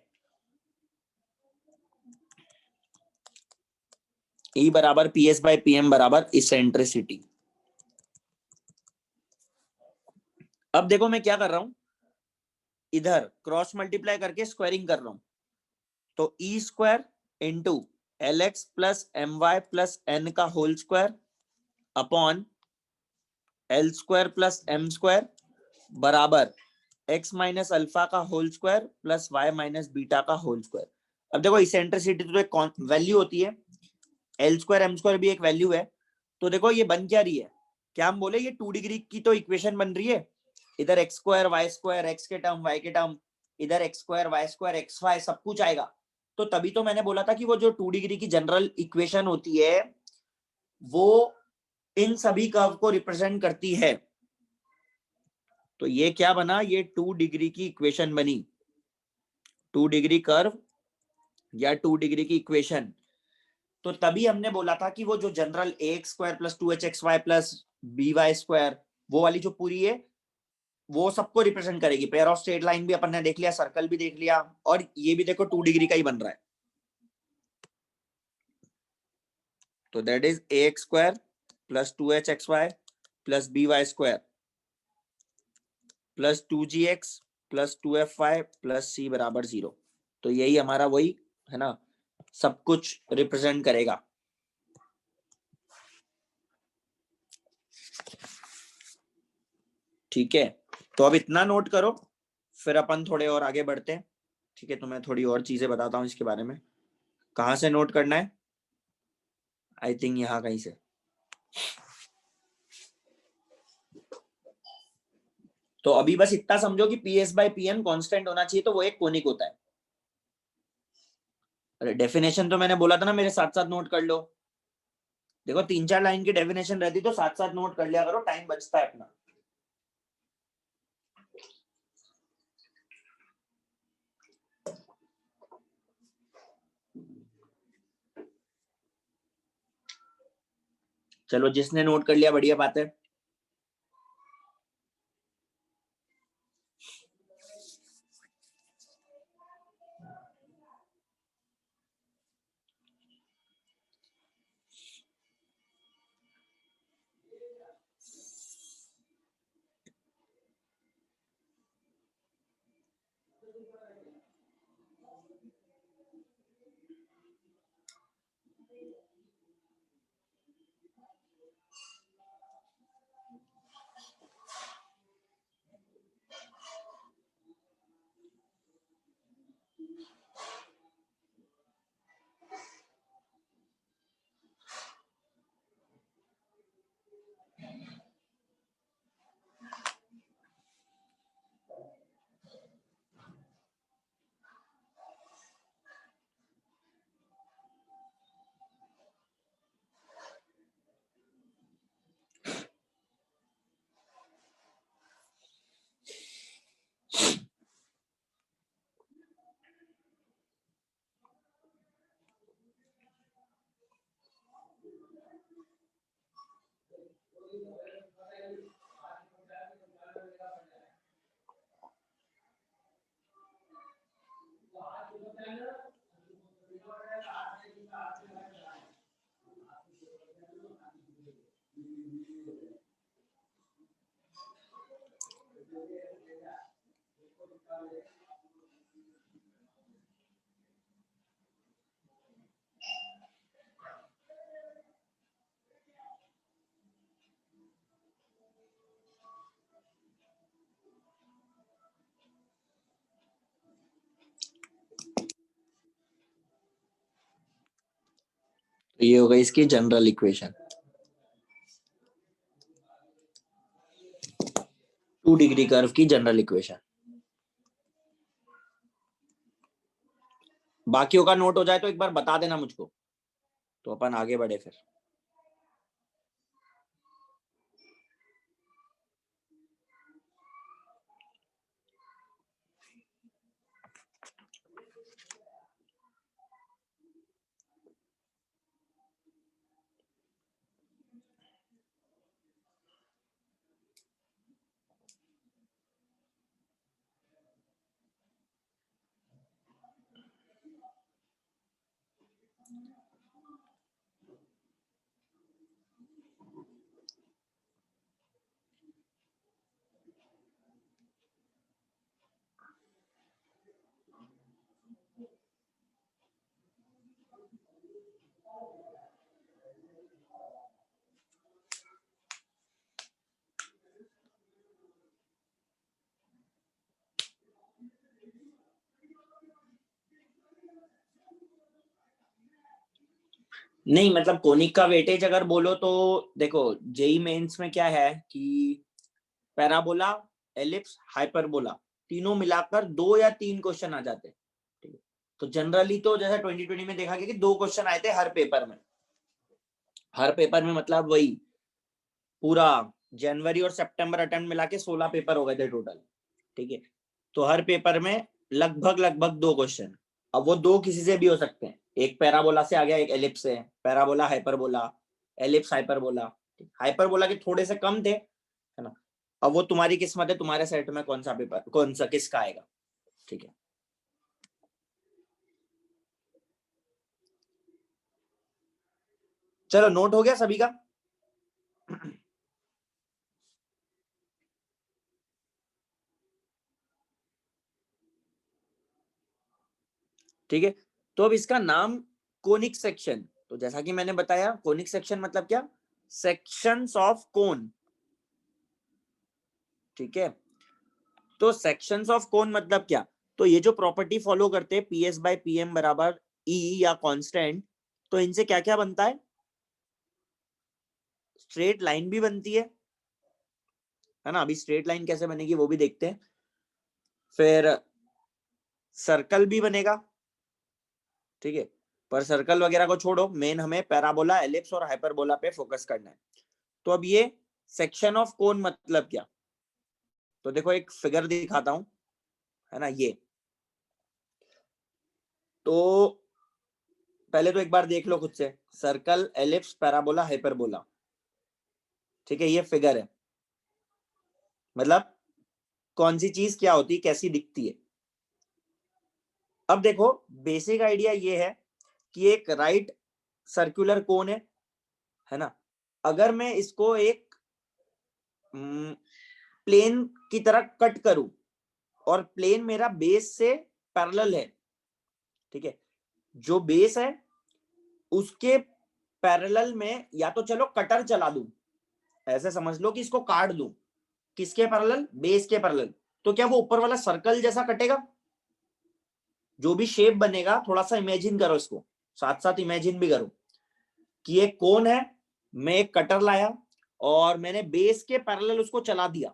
E बराबर PS बाय PM बराबर इसेंट्रिसिटी। अब देखो मैं क्या कर रहा हूं, इधर क्रॉस मल्टीप्लाई करके स्क्वायरिंग कर रहा हूं, तो E square into LX plus MY plus N का whole square upon L square plus M square बराबर x माइनस अल्फा का whole square plus y minus beta का होल स्क्वायर। अब देखो इसेंट्रिसिटी तो एक वैल्यू होती है, L स्क्वायर M स्क्वायर भी एक वैल्यू है। तो देखो ये बन क्या रही है, क्या हम बोले, ये 2 डिग्री की तो इक्वेशन बन रही है, इधर X square Y square X के टर्म वाई के टर्म, इधर X square Y square X Y सब कुछ आएगा। तो तभी तो मैंने बोला था कि वो जो 2 डिग्री की जनरल इक्वेशन होती है वो इन सभी कर्व को रिप्रेजेंट करती है। तो ये क्या बना, ये 2 डिग्री की इक्वेशन बनी, 2 डिग्री कर्व या 2 डिग्री की इक्वेशन। तो तभी हमने बोला था कि वो जो general ax square plus 2hxy plus by square, वो वाली जो पूरी है वो सबको रिप्रेजेंट करेगी। पेयर ऑफ स्ट्रेट लाइन भी अपन ने देख लिया, सर्कल भी देख लिया, और ये भी देखो 2 डिग्री का ही बन रहा है। तो that is ax square plus 2hxy plus by square plus 2gx plus 2fy plus c बराबर 0। तो यही हमारा वही है ना, सब कुछ रिप्रेजेंट करेगा। ठीक है, तो अब इतना नोट करो, फिर अपन थोड़े और आगे बढ़ते हैं। ठीक है, तो मैं थोड़ी और चीजें बताता हूँ इसके बारे में। कहाँ से नोट करना है? आई थिंक यहाँ कहीं से। तो अभी बस इतना समझो कि P S by P N constant होना चाहिए, तो वो एक कोनिक होता है। अरे डेफिनेशन तो मैंने बोला था ना, मेरे साथ साथ नोट कर लो। देखो 3-4 लाइन की डेफिनेशन रहती तो साथ साथ नोट कर लिया करो, टाइम बचता है अपना। चलो जिसने नोट कर लिया बढ़िया बात है। तो ये होगा इसकी जनरल इक्वेशन, 2 डिग्री कर्व की जनरल इक्वेशन। बाकियों का नोट हो जाए तो एक बार बता देना मुझको, तो अपन आगे बढ़े फिर। नहीं मतलब कोनिक का वेटेज अगर बोलो तो देखो जेई मेंस में क्या है कि पैराबोला, एलिप्स, हाइपरबोला तीनों मिलाकर 2 या 3 क्वेश्चन आ जाते हैं। ठीक है, तो जनरली तो जैसा 2020 में देखा गया कि 2 क्वेश्चन आए थे हर पेपर में। हर पेपर में मतलब वही पूरा जनवरी और सितंबर अटेम्प्ट मिला के 16 पेपर हो गए थे टोटल। ठीक है, तो हर पेपर में लगभग लगभग 2 क्वेश्चन। अब वो 2 किसी से भी हो सकते हैं, एक पैराबोला से आ गया, एक एलिप्स से, parabola hyperbola, ellipse hyperbola. Hyperbola के थोड़े से कम थे, है ना। अब वो तुम्हारी किस्मत है, तुम्हारे सेट में कौन सा पेपर, कौन सा किसका आएगा। ठीक है, चलो नोट हो गया सभी का। ठीक है, तो अब इसका नाम कोनिक सेक्शन, तो जैसा कि मैंने बताया कोनिक सेक्शन मतलब क्या, सेक्शंस ऑफ कोन। ठीक है, तो सेक्शंस ऑफ कोन मतलब क्या, तो ये जो प्रॉपर्टी फॉलो करते हैं PS बाय PM बराबर E या कांस्टेंट, तो इनसे क्या क्या बनता है? स्ट्रेट लाइन भी बनती है ना। अभी स्ट्रेट लाइन कैसे बनेगी वो भी देखते हैं। फिर सर्कल भी बनेगा, ठीक है। पर सर्कल वगैरह को छोड़ो, मेन हमें पैराबोला, एलिप्स और हाइपरबोला पे फोकस करना है। तो अब ये सेक्शन ऑफ कोन मतलब क्या? तो देखो एक फिगर दिखाता हूं, है ना। ये तो पहले तो एक बार देख लो खुद से, सर्कल, एलिप्स, पैराबोला, हाइपरबोला, ठीक है। ये फिगर है, मतलब कौन सी चीज क्या होती है, कैसी दिखती है। अब देखो बेसिक आइडिया ये है कि एक राइट सर्कुलर कोन है ना। अगर मैं इसको एक प्लेन की तरह कट करूं और प्लेन मेरा बेस से पैरेलल है, ठीक है। जो बेस है उसके पैरेलल में या तो चलो कटर चला दूं, ऐसे समझ लो कि इसको काट दूं। किसके पैरेलल? बेस के पैरेलल। तो क्या वो ऊपर वाला सर्कल जैसा कटेगा? जो भी शेप बनेगा थोड़ा सा इमेजिन करो, इसको साथ साथ इमेजिन भी करो कि एक कोन है, मैं एक कटर लाया और मैंने बेस के पैरेलल उसको चला दिया,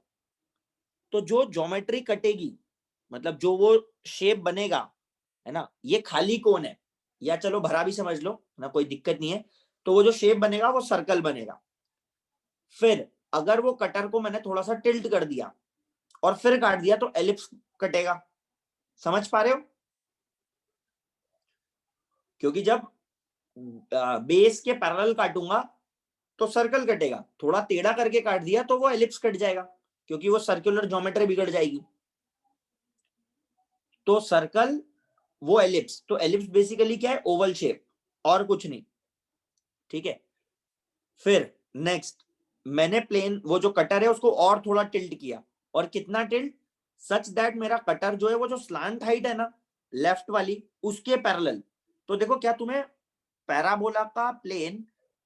तो जो ज्योमेट्री कटेगी, मतलब जो वो शेप बनेगा, है ना, ये खाली कोन है या चलो भरा भी समझ लो ना, कोई दिक्कत नहीं है। तो वो जो शेप बनेगा वो सर्कल बनेगा। फिर अगर वो कटर को मैंने थोड़ा सा टिल्ट कर दिया और फिर काट दिया तो एलिप्स कटेगा। समझ पा रहे हो? क्योंकि जब बेस के पैरेलल काटूंगा तो सर्कल कटेगा, थोड़ा टेढ़ा करके काट दिया तो वो एलिप्स कट जाएगा, क्योंकि वो सर्कुलर ज्योमेट्री बिगड़ जाएगी। तो सर्कल, वो एलिप्स, तो एलिप्स बेसिकली क्या है? ओवल शेप, और कुछ नहीं, ठीक है। फिर नेक्स्ट, मैंने प्लेन, वो जो कटर है उसको और थोड़ा टिल्ट किया, और कितना टिल्ट? सच दैट मेरा कटर जो है वो जो स्लांट हाइट है ना लेफ्ट वाली, उसके पैरेलल। तो देखो क्या तुम्हें पैराबोला का प्लेन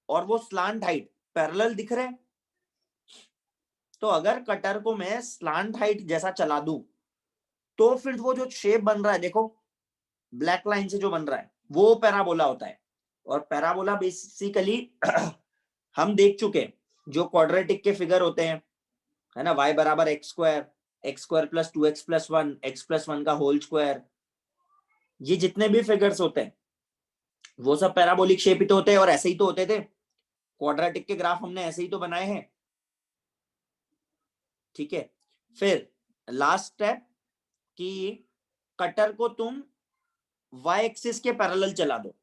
और वो स्लांट हाइट पैरेलल दिख रहे हैं? तो अगर कटर को मैं स्लांट हाइट जैसा चला दूं तो फिर वो जो शेप बन रहा है, देखो ब्लैक लाइन से जो बन रहा है, वो पैराबोला होता है। और पैराबोला बेसिकली हम देख चुके, जो क्वाड्रेटिक के फिगर होते हैं, है ना, y बराबर x square plus 2x plus 1, x plus 1 का होल स्क्वायर, ये जितने भी फिगर्स होते हैं वो सब पैराबोलिक शेप ही तो होते हैं, और ऐसे ही तो होते थे। क्वाड्रेटिक के ग्राफ हमने ऐसे ही तो बनाए हैं, ठीक है। फिर लास्ट स्टेप कि कटर को तुम y एक्सिस के पैरेलल चला दो,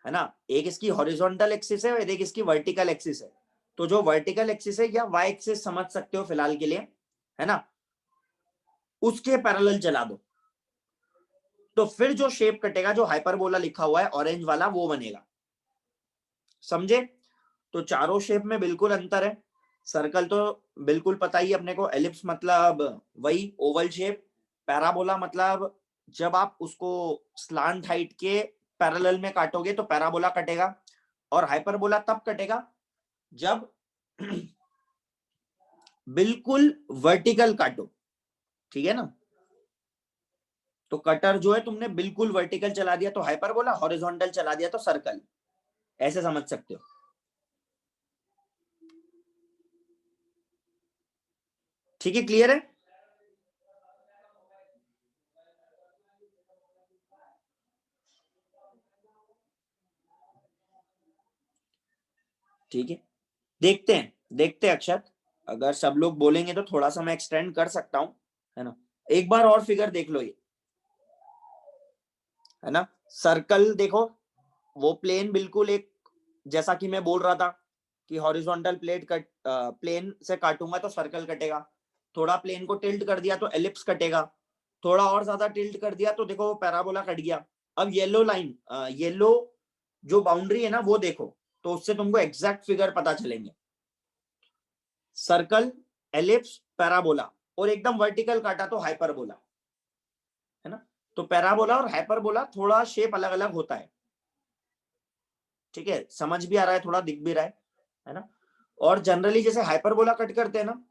है ना। एक इसकी हॉरिजॉन्टल एक्सिस है और एक इसकी वर्टिकल एक्सिस है। तो जो वर्टिकल एक्सिस है या y एक्सिस समझ सकते हो फिलहाल के लिए, है ना, उसके पैरेलल चला दो, तो फिर जो शेप कटेगा, जो हाइपरबोला लिखा हुआ है ऑरेंज वाला, वो बनेगा। समझे? तो चारों शेप में बिल्कुल अंतर है। सर्कल तो बिल्कुल पता ही अपने को, एलिप्स मतलब वही ओवल शेप, पैराबोला मतलब जब आप उसको स्लांट हाइट के पैरेलल में काटोगे तो पैराबोला कटेगा, और हाइपरबोला तब कटेगा जब बिल्कुल वर्टिकल काटो, ठीक है ना। तो कटर जो है तुमने बिल्कुल वर्टिकल चला दिया तो हाइपरबोला, हॉरिजॉन्टल चला दिया तो सर्कल, ऐसे समझ सकते हो। ठीक है, क्लियर है? ठीक है, देखते हैं अक्षत, अगर सब लोग बोलेंगे तो थोड़ा सा मैं एक्सटेंड कर सकता हूं, है ना। एक बार और फिगर देख लो, ये है ना, सर्कल देखो, वो प्लेन बिल्कुल एक, जैसा कि मैं बोल रहा था कि हॉरिजॉन्टल प्लेन से काटूंगा तो सर्कल कटेगा, थोड़ा प्लेन को टिल्ट कर दिया तो एलिप्स कटेगा, थोड़ा और ज्यादा टिल्ट कर दिया तो देखो वो पैराबोला कट गया। अब येलो लाइन, येलो जो बाउंड्री है ना वो देखो, तो उससे तुमको एग्जैक्ट फिगर पता चलेंगे। सर्कल, एलिप्स, पैराबोला, और एकदम वर्टिकल काटा तो हाइपरबोला, है ना। तो पैराबोला और हाइपरबोला थोड़ा शेप अलग अलग होता है, ठीक है, समझ भी आ रहा है, थोड़ा दिख भी रहा है ना। और जनरली जैसे हाइपरबोला कट करते हैं ना,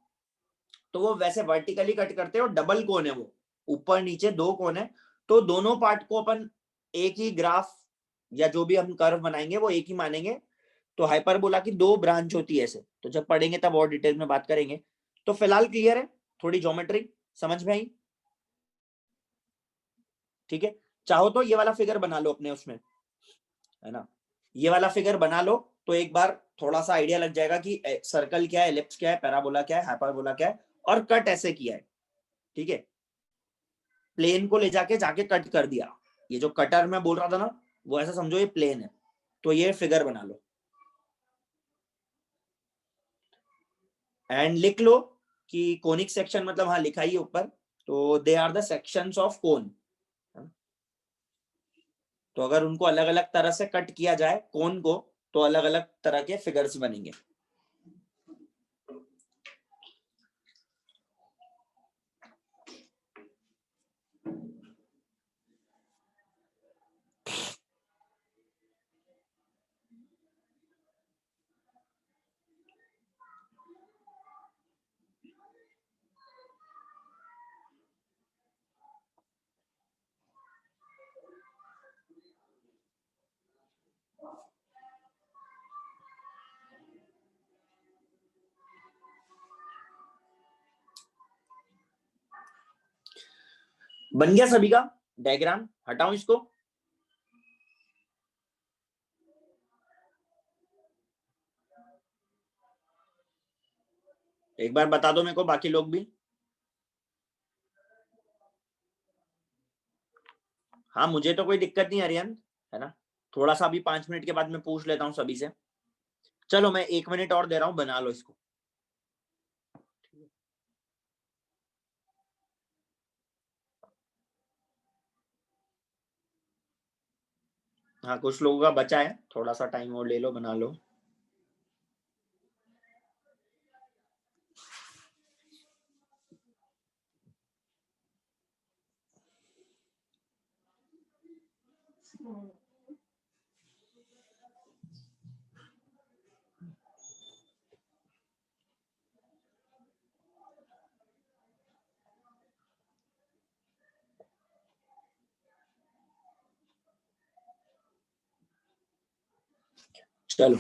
तो वो वैसे वर्टिकली कट करते हैं और डबल कोन है वो, ऊपर नीचे दो कोण है, तो दोनों पार्ट को अपन एक ही ग्राफ या जो भी हम कर्व बनाएंगे वो एक ही मानेंगे। तो हाइपरबोला की दो ब्रांच होती है ऐसे, तो जब पढ़ेंगे तब और डिटेल में बात करेंगे। तो फिलहाल क्लियर है, थोड़ी ज्योमेट्री समझ में आई? ठीक है, चाहो तो ये वाला फिगर बना लो अपने उसमें, है ना, ये वाला फिगर बना लो, तो एक बार थोड़ा सा आइडिया लग जाएगा कि सर्कल क्या है, एलिप्स क्या है, पैराबोला क्या है, हाइपरबोला क्या है, और कट ऐसे किया है। ठीक है, प्लेन को ले जाके कट कर दिया, ये जो कटर मैं बोल रहा था ना, वो ऐसा समझो ये प्लेन है, तो ये फिगर बना लो एंड लिख लो कि कोनिक सेक्शन मतलब, हाँ लिखा ही ऊपर, तो they are the sections of cone. तो अगर उनको अलग अलग तरह से कट किया जाए कोन को, तो अलग अलग तरह के फिगर्स बनेंगे। बन गया सभी का डायग्राम? हटाऊं इसको? एक बार बता दो मेरे को बाकी लोग भी। हाँ, मुझे तो कोई दिक्कत नहीं आर्यन, है ना, थोड़ा सा अभी 5 मिनट के बाद मैं पूछ लेता हूँ सभी से। चलो मैं 1 मिनट और दे रहा हूँ, बना लो इसको। हाँ, कुछ लोगों का बचा है, थोड़ा सा टाइम और ले लो, बना लो। चलो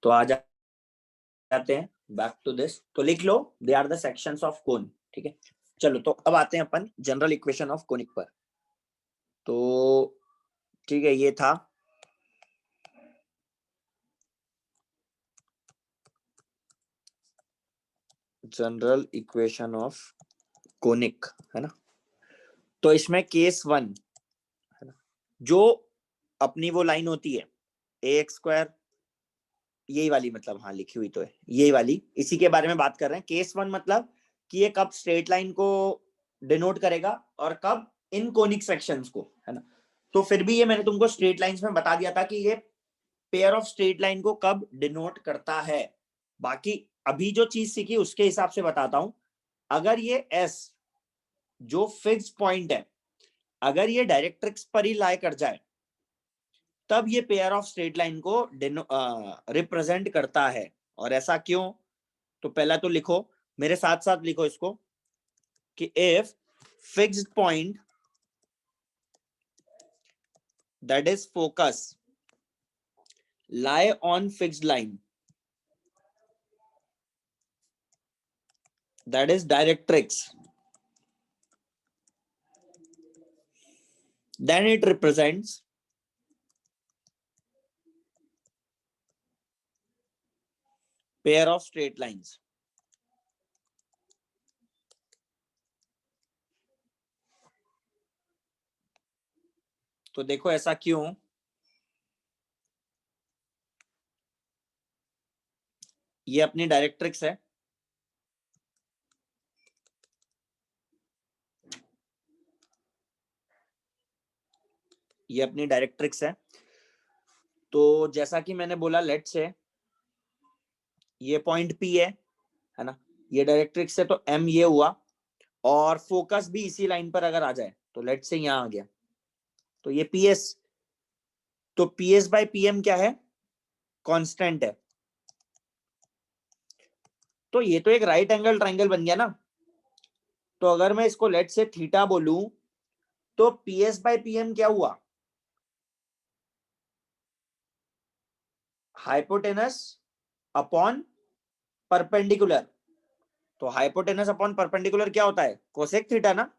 तो आ जाते हैं बैक टू दिस, तो लिख लो they are the sections of cone. ठीक है, चलो तो अब आते हैं अपन जनरल इक्वेशन ऑफ कोनिक पर। तो ठीक है, ये था जनरल इक्वेशन ऑफ कोनिक, है ना। तो इसमें केस 1, है ना, जो अपनी वो लाइन होती है ax², यही वाली मतलब, हाँ लिखी हुई तो है यही वाली, इसी के बारे में बात कर रहे हैं। केस 1 मतलब कि ये कब स्ट्रेट लाइन को डिनोट करेगा और कब इन कोनिक सेक्शंस को, है ना। तो फिर भी ये मैंने तुमको स्ट्रेट लाइंस में बता दिया था कि ये पेयर ऑफ स्ट्रेट लाइन को कब डिनोट करता है। बाकी अभी जो चीज सीखी उसके हिसाब से बताता हूं। अगर ये एस जो फिक्स पॉइंट है, अगर ये डायरेक्ट्रिक्स पर ही लाई कर जाए, तब ये पेयर ऑफ स्ट्रेट लाइन को रिप्रेजेंट करता है। और ऐसा क्यों? तो पहला तो लिखो, मेरे साथ साथ लिखो इसको, कि if fixed point that is focus lie on fixed line, that is directrix, then it represents pair of straight lines. तो देखो ऐसा क्यों, ये अपनी डायरेक्ट्रिक्स है, ये अपनी डायरेक्ट्रिक्स है। तो जैसा कि मैंने बोला, लेट से ये पॉइंट P है ना, ये डायरेक्ट्रिक्स है, तो M ये हुआ, और फोकस भी इसी लाइन पर अगर आ जाए, तो लेट से यहां आ गया, तो ये PS, तो PS बाय PM क्या है? कांस्टेंट है। तो ये तो एक राइट एंगल ट्राइंगल बन गया ना। तो अगर मैं इसको लेट से थीटा बोलूं तो PS बाय PM क्या हुआ? Hypotenuse upon perpendicular. तो हाइपोटेनस अपॉन परपेंडिकुलर क्या होता है? कोसेक थीटा ना?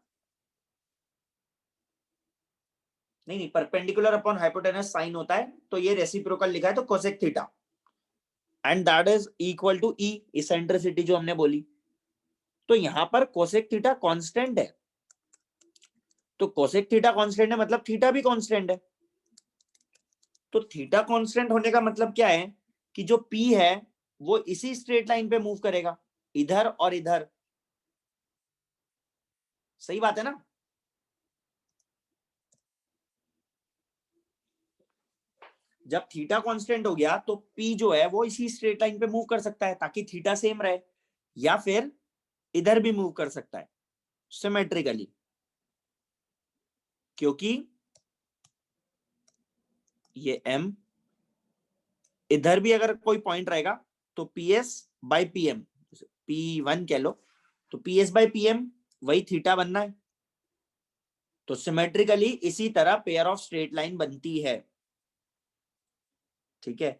नहीं, परपेंडिकुलर अपॉन हाइपोटेनस साइन होता है, तो ये रेसिप्रोकल लिखा है तो cosec theta, and that is equal to E, eccentricity जो हमने बोली। तो यहां पर कोसेक थीटा कांस्टेंट है, तो कोसेक थीटा कांस्टेंट है मतलब थीटा भी कांस्टेंट है। तो थीटा कांस्टेंट होने का मतलब क्या है कि जो P है वो इसी स्ट्रेट लाइन पे मूव करेगा, इधर और इधर। सही बात है ना? जब थीटा कांस्टेंट हो गया तो P जो है वो इसी स्ट्रेट लाइन पे मूव कर सकता है ताकि थीटा सेम रहे, या फिर इधर भी मूव कर सकता है सिमेट्रिकली, क्योंकि ये M इधर भी अगर कोई पॉइंट रहेगा तो PS बाय PM, P1 कह लो, तो PS बाय PM वही थीटा बनना है। तो सिमेट्रिकली इसी तरह पेयर ऑफ स्ट्रेट लाइन बनती है। ठीक है,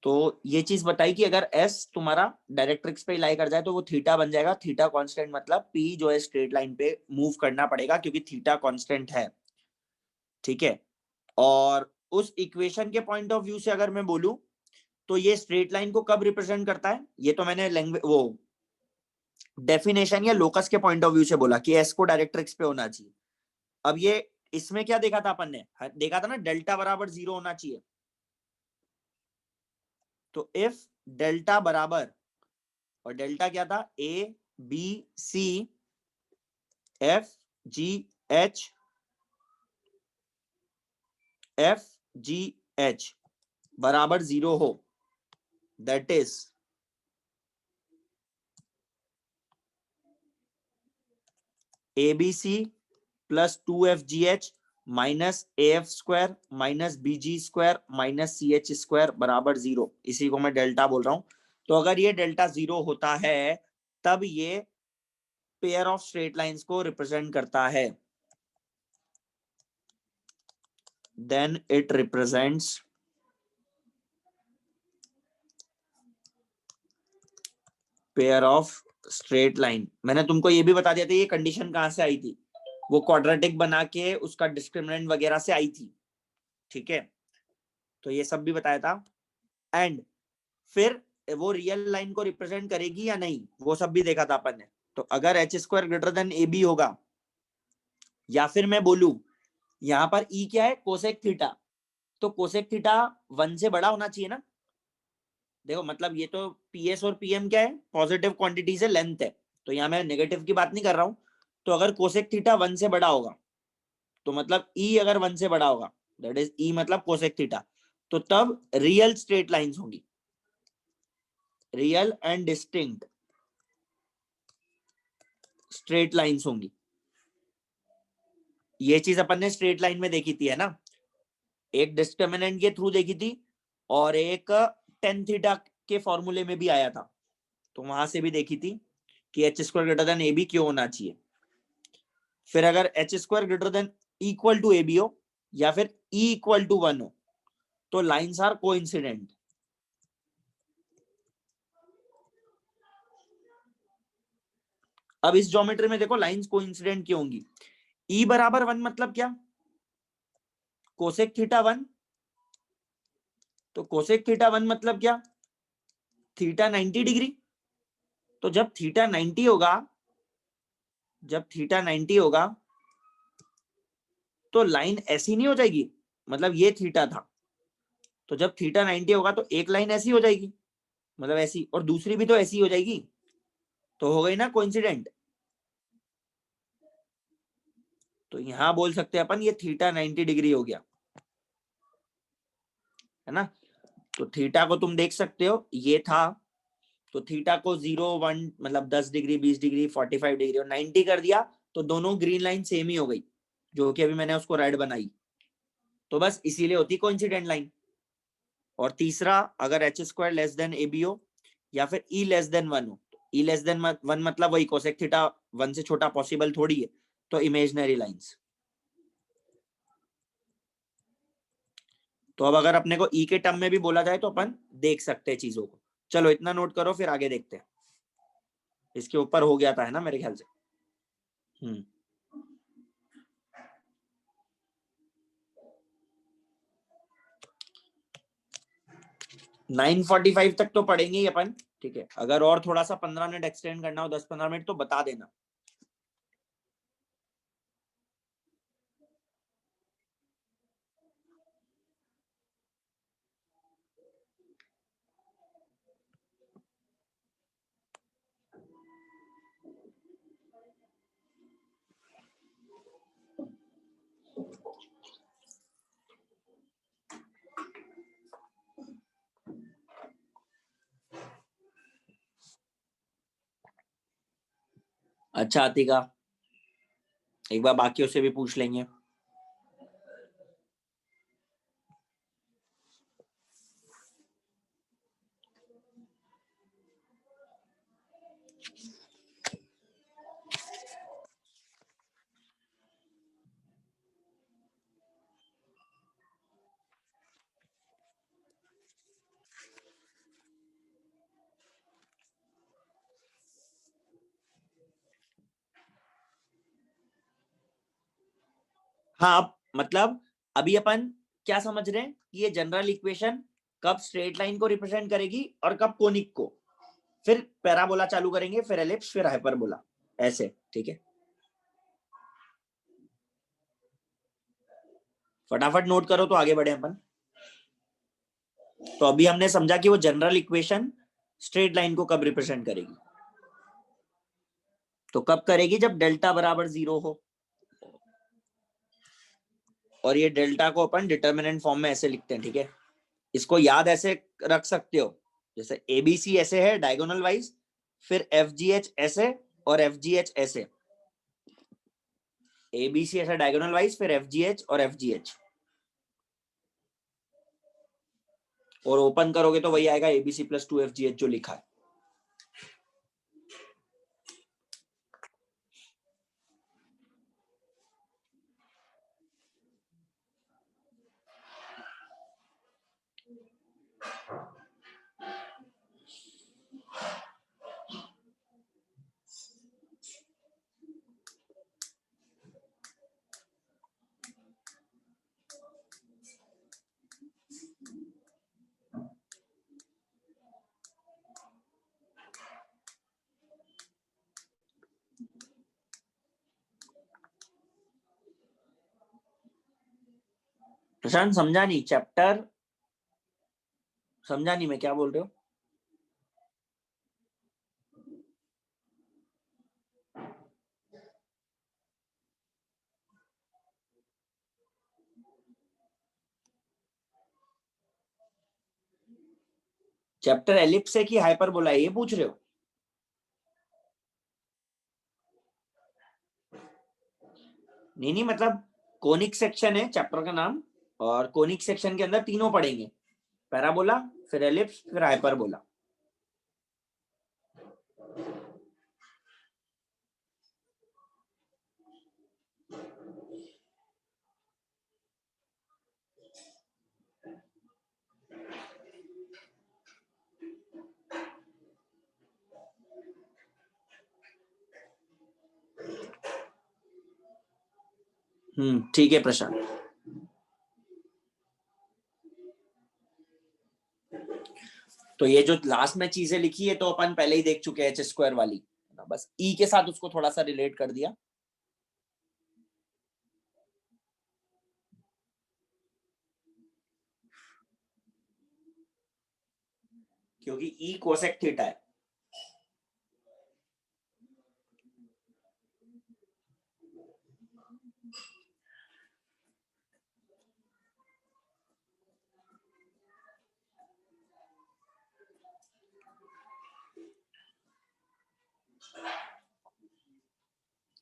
तो ये चीज बताई कि अगर S तुम्हारा डायरेक्ट्रिक्स पे लाई कर जाए तो वो थीटा बन जाएगा। थीटा कांस्टेंट मतलब P जो है स्ट्रेट लाइन पे मूव करना पड़ेगा क्योंकि थीटा कांस्टेंट है। ठीक है, और उस इक्वेशन के पॉइंट ऑफ व्यू से अगर मैं बोलूं तो ये स्ट्रेट लाइन को कब रिप्रेजेंट करता है, ये तो मैंने लैंग्वेज वो डेफिनेशन या लोकस के पॉइंट ऑफ व्यू से बोला कि S को डायरेक्ट्रिक्स पे होना चाहिए। अब ये इसमें क्या देखा था अपन ने, देखा था ना डेल्टा बराबर 0 होना चाहिए। तो इफ डेल्टा बराबर, और डेल्टा क्या था, ABC FGH FGH बराबर 0 हो, that is ABC plus 2FGH minus AF square minus BG square minus CH square बराबर 0, इसी को मैं डेल्टा बोल रहा हूं। तो अगर ये डेल्टा 0 होता है तब ये पेयर ऑफ स्ट्रेट लाइंस को रिप्रेजेंट करता है, then it represents pair of straight line. मैंने तुमको ये भी बता दिया था ये कंडीशन कहां से आई थी, वो क्वाड्रेटिक बना के उसका डिस्क्रिमिनेंट वगैरह से आई थी। ठीक है, तो ये सब भी बताया था। एंड फिर वो रियल लाइन को रिप्रेजेंट करेगी या नहीं वो सब भी देखा था अपन ने। तो अगर H square greater than AB होगा, या फिर मैं बोलूं यहां पर E क्या है, कोसेक थीटा, तो कोसेक थीटा 1 से बड़ा होना चाहिए ना। देखो मतलब ये तो PS और PM क्या है, पॉजिटिव क्वांटिटी से लेंथ है, तो यहाँ मैं नेगेटिव की बात नहीं कर रहा हूं। तो अगर कोसेक थीटा 1 से बड़ा होगा तो मतलब E अगर 1 से बड़ा होगा, दैट इज E मतलब कोसेक थीटा, तो तब रियल स्ट्रेट लाइंस होंगी, real and distinct straight lines होंगी। ये चीज अपन ने स्ट्रेट लाइन में देखी थी, है ना, एक डिस्क्रिमिनेंट के थ्रू देखी थी और एक टेन थीटा के फॉर्मूले में भी आया था, तो वहां से भी देखी थी कि H square greater than AB क्यों होना चाहिए। फिर अगर H square greater than equal to AB हो या फिर E इक्वल टू 1 हो तो लाइंस आर कोइंसिडेंट। अब इस ज्योमेट्री में देखो लाइंस कोइंसिडेंट क्यों होंगी। E बराबर 1 मतलब क्या, कोसेक थीटा 1, तो कोसेक थीटा 1 मतलब क्या, थीटा 90 डिग्री। तो जब थीटा 90 होगा, जब थीटा 90 होगा तो लाइन ऐसी नहीं हो जाएगी, मतलब ये थीटा था, तो जब थीटा 90 होगा तो एक लाइन ऐसी हो जाएगी, मतलब ऐसी, और दूसरी भी तो ऐसी हो जाएगी, तो हो गई ना कोइंसिडेंट। तो यहां बोल सकते हैं अपन ये थीटा 90 डिग्री हो गया, है ना। तो थीटा को तुम देख सकते हो ये था, तो थीटा को 0 1 मतलब 10 डिग्री 20 डिग्री 45 डिग्री और 90 कर दिया, तो दोनों ग्रीन लाइन सेम ही हो गई, जो कि अभी मैंने उसको रेड बनाई, तो बस इसीलिए होती कोइंसिडेंट लाइन। और तीसरा, अगर H square less than AB हो या फिर E लेस देन 1 हो, E लेस देन 1 मतलब वही कोसेक थीटा 1 से छोटा पॉसिबल थोड़ी है, तो इमेजिनरी लाइंस। तो अब अगर अपने को ई के टर्म में भी बोला जाए तो अपन देख सकते हैं चीजों को। चलो इतना नोट करो, फिर आगे देखते हैं। इसके ऊपर हो गया था, है ना मेरे ख्याल से। 9:45 तक तो पढ़ेंगे ही अपन, ठीक है। अगर और थोड़ा सा 15 मिनट एक्सटेंड करना हो, 10-15 मिनट, तो बता देना। अच्छा आतिका, एक बार बाकियों से भी पूछ लेंगे। हाँ, अब मतलब अभी अपन क्या समझ रहे हैं कि ये जनरल इक्वेशन कब स्ट्रेट लाइन को रिप्रेजेंट करेगी और कब कोनिक को। फिर पैराबोला चालू करेंगे, फिर एलिप्स, फिर हाइपरबोला, ऐसे, ठीक है। फटाफट नोट करो तो आगे बढ़े अपन। तो अभी हमने समझा कि वो जनरल इक्वेशन स्ट्रेट लाइन को कब रिप्रेजेंट करेगी। तो कब करेगी? जब डेल्टा बराबर 0 हो। और ये डेल्टा को अपन डिटर्मिनेंट फॉर्म में ऐसे लिखते हैं, ठीक है। इसको याद ऐसे रख सकते हो, जैसे एबीसी ऐसे है डायगोनल वाइज, फिर एफ जी एच ऐसे और एफ जी एच ऐसे। एबीसी ऐसे डायगोनल वाइज, फिर एफ जी एच और एफ जी एच, और ओपन करोगे तो वही आएगा ABC plus 2 F G H जो लिखा है। प्रशांत समझा नहीं चैप्टर, समझा नहीं मैं क्या बोल रहे हो। चैप्टर एलिप्स है कि हाइपरबोला है, ये पूछ रहे हो? नहीं नहीं, मतलब कोनिक सेक्शन है चैप्टर का नाम, और कोनिक सेक्शन के अंदर तीनों पढ़ेंगे, पैराबोला, फिर एलिप्स, फिर हाइपरबोला। ठीक है प्रशांत। तो ये जो लास्ट में चीजें लिखी है तो अपन पहले ही देख चुके हैं, एच स्क्वायर वाली, बस ई के साथ उसको थोड़ा सा रिलेट कर दिया। क्योंकि ई कोसेक थीटा है।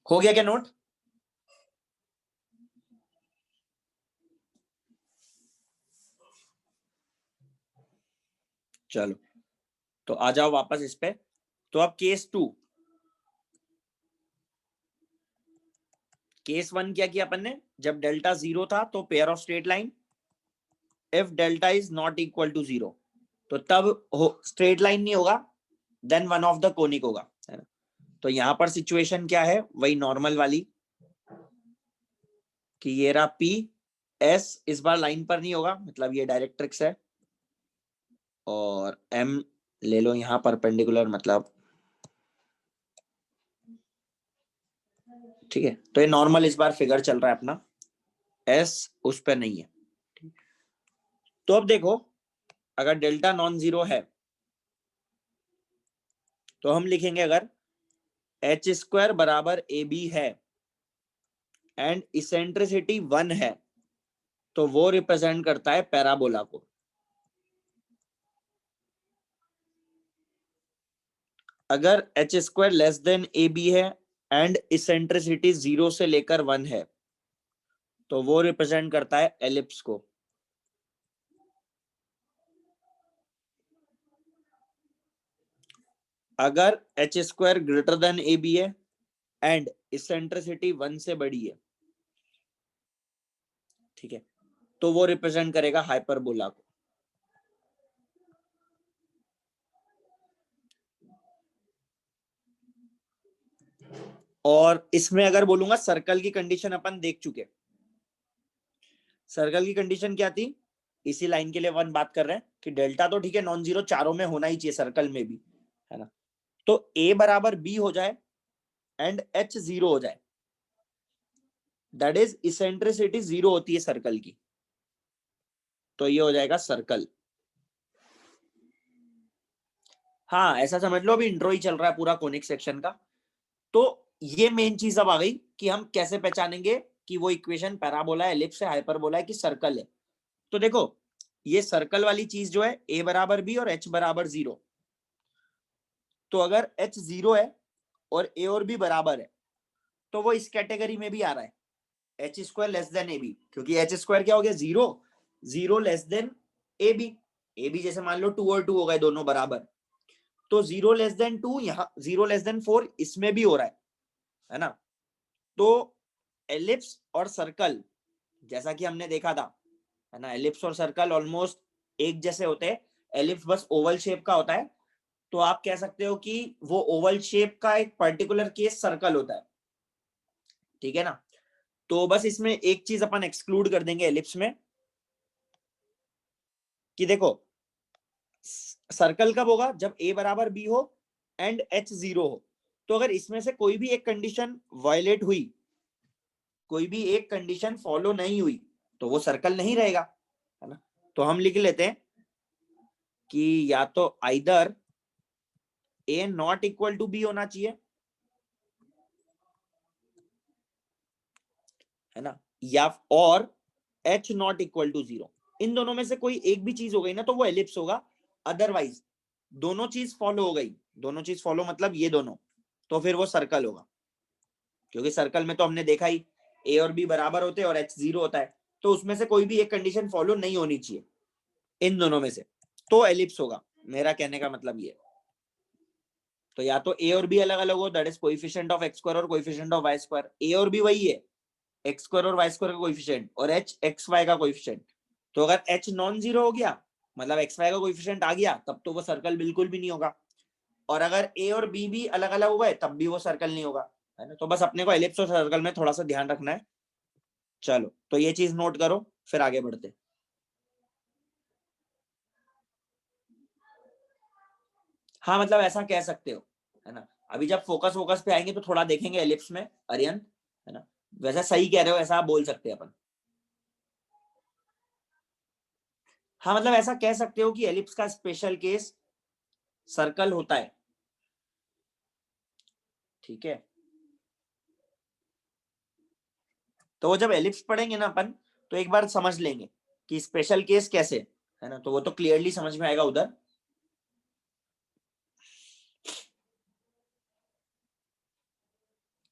हो गया क्या नोट? चलो तो आ जाओ वापस इस पे। तो अब केस 2, केस 1 क्या किया अपन ने, जब डेल्टा 0 था तो pair of straight line, if delta is not equal to 0 तो तब स्ट्रेट लाइन नहीं होगा, then one of the conic होगा, है ना। तो यहां पर सिचुएशन क्या है, वही नॉर्मल वाली कि ये रहा पी, एस इस बार लाइन पर नहीं होगा, मतलब ये डायरेक्ट्रिक्स है, और एम ले लो यहां परपेंडिकुलर, मतलब ठीक है। तो ये नॉर्मल इस बार फिगर चल रहा है अपना, एस उस पर नहीं है। तो अब देखो, अगर डेल्टा नॉन जीरो है तो हम लिखेंगे, अगर एच स्क्वायर बराबर ए बी है एंड इसेंट्रिसिटी 1 है तो वो रिप्रेजेंट करता है पैराबोला को। अगर H square less than A B है एंड इसेंट्रिसिटी 0 से लेकर 1 है तो वो रिप्रेजेंट करता है एलिप्स को। अगर H square greater than A B है एंड इसेंट्रिसिटी 1 से बड़ी है, ठीक है, तो वो रिप्रेजेंट करेगा हाइपरबोला को। और इसमें अगर बोलूंगा सर्कल की कंडीशन अपन देख चुके, सर्कल की कंडीशन क्या थी, इसी लाइन के लिए वन बात कर रहे हैं कि डेल्टा तो ठीक है नॉन जीरो चारों में होना ही चाहिए, सर्कल में भी, है ना। तो a बराबर b हो जाए एंड h 0 हो जाए, दैट इज इसेंट्रिसिटी 0 होती है सर्कल की, तो ये हो जाएगा सर्कल। हाँ ऐसा समझ लो, अभी इंट्रो ही चल रहा है पूरा कोनिक सेक्शन का। तो ये मेन चीज अब आ गई कि हम कैसे पहचानेंगे कि वो इक्वेशन पैराबोला है, एलिप्स है, हाइपरबोला है कि सर्कल है। तो देखो, ये सर्कल वाली चीज जो है a बराबर b और h बराबर 0, तो अगर h 0 है और a और b बराबर है तो वो इस कैटेगरी में भी आ रहा है, H square less than A B, क्योंकि एच स्क्वायर क्या हो गया, 0, 0 लेस देन ए बी जैसे मान लो 2 और 2 हो गए दोनों बराबर, तो 0 लेस देन 2 यहाँ 0 लेस देन 4 इसमें भी हो रहा है ना। तो एलिप्स और सर्कल जैसा कि हमने देखा था, है ना, एलिप्स और सर्कल ऑलमोस्ट एक जैसे होते हैं, एलिप्स बस ओवल शेप का होता है, तो आप कह सकते हो कि वो ओवल शेप का एक पर्टिकुलर केस सर्कल होता है, ठीक है ना। तो बस इसमें एक चीज अपन एक्सक्लूड कर देंगे एलिप्स में, कि देखो सर्कल कब होगा, जब a बराबर b हो एंड h 0 हो। तो अगर इसमें से कोई भी एक कंडीशन वायलेट हुई, कोई भी एक कंडीशन फॉलो नहीं हुई, तो वो सर्कल नहीं रहेगा, है ना। तो हम लिख लेते हैं कि या तो either a not equal to b होना चाहिए, है ना, या और h नॉट इक्वल टू 0, इन दोनों में से कोई एक भी चीज हो गई ना तो वो एलिप्स होगा। अदरवाइज दोनों चीज फॉलो हो गई, दोनों चीज फॉलो मतलब ये दोनों, तो फिर वो सर्कल होगा, क्योंकि सर्कल में तो हमने देखा ही ए और बी बराबर होते हैं और h 0 होता है, तो उसमें से कोई भी एक कंडीशन फॉलो नहीं होनी चाहिए इन दोनों में से, तो एलिप्स होगा, मेरा कहने का मतलब ये। तो या तो ए और बी अलग अलग हो, that is coefficient of x square और कोएफिशिएंट ऑफ वाई स्क्वायर, ए और बी वही है, एक्स स्क्वायर और वाई स्क्वायर का कोएफिशिएंट और एच एक्स वाई का कोएफिशिएंट। तो अगर एच नॉन जीरो हो गया, मतलब एक्स वाई का कोएफिशिएंट आ गया, तब तो वो सर्कल बिल्कुल भी नहीं होगा, और अगर ए और बी भी अलग अलग हुए तब भी वो सर्कल नहीं होगा, है ना। तो बस अपने को एलिप्स और सर्कल में थोड़ा सा ध्यान रखना है। चलो तो ये चीज नोट करो, फिर आगे बढ़ते। हाँ मतलब ऐसा कह सकते हो, है ना। अभी जब फोकस फोकस पे आएंगे तो थोड़ा देखेंगे एलिप्स में अरियन, है ना। वैसा सही कह रहे हो, ऐसा आप बोल सकते हैं अपन। हाँ मतलब ऐसा कह सकते हो कि एलिप्स का स्पेशल केस सर्कल होता है, ठीक है। तो वो जब एलिप्स पढ़ेंगे ना अपन, तो एक बार समझ लेंगे कि स्पेशल केस कैसे, है ना, तो वो तो क्लियरली समझ में आएगा उधर।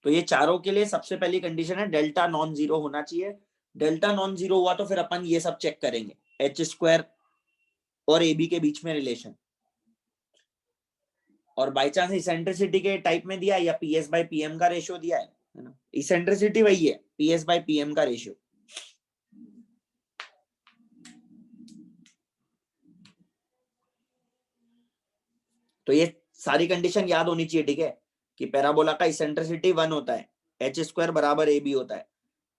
तो ये चारों के लिए सबसे पहली कंडीशन है डेल्टा नॉन जीरो होना चाहिए। डेल्टा नॉन जीरो हुआ तो फिर अपन ये सब चेक करेंगे, एच स्क्वायर और ए बी के बीच में रिलेशन, और बाई चांस इसेंट्रिसिटी के टाइप में दिया है या पीएस बाय पीएम का रेशियो दिया है, है ना, इसेंट्रिसिटी वही है, PS बाय PM का रेशियो। तो ये सारी कंडीशन याद होनी चाहिए, ठीक है, कि पैराबोला का इसेंट्रिसिटी 1 होता है, एच स्क्वायर बराबर AB होता है,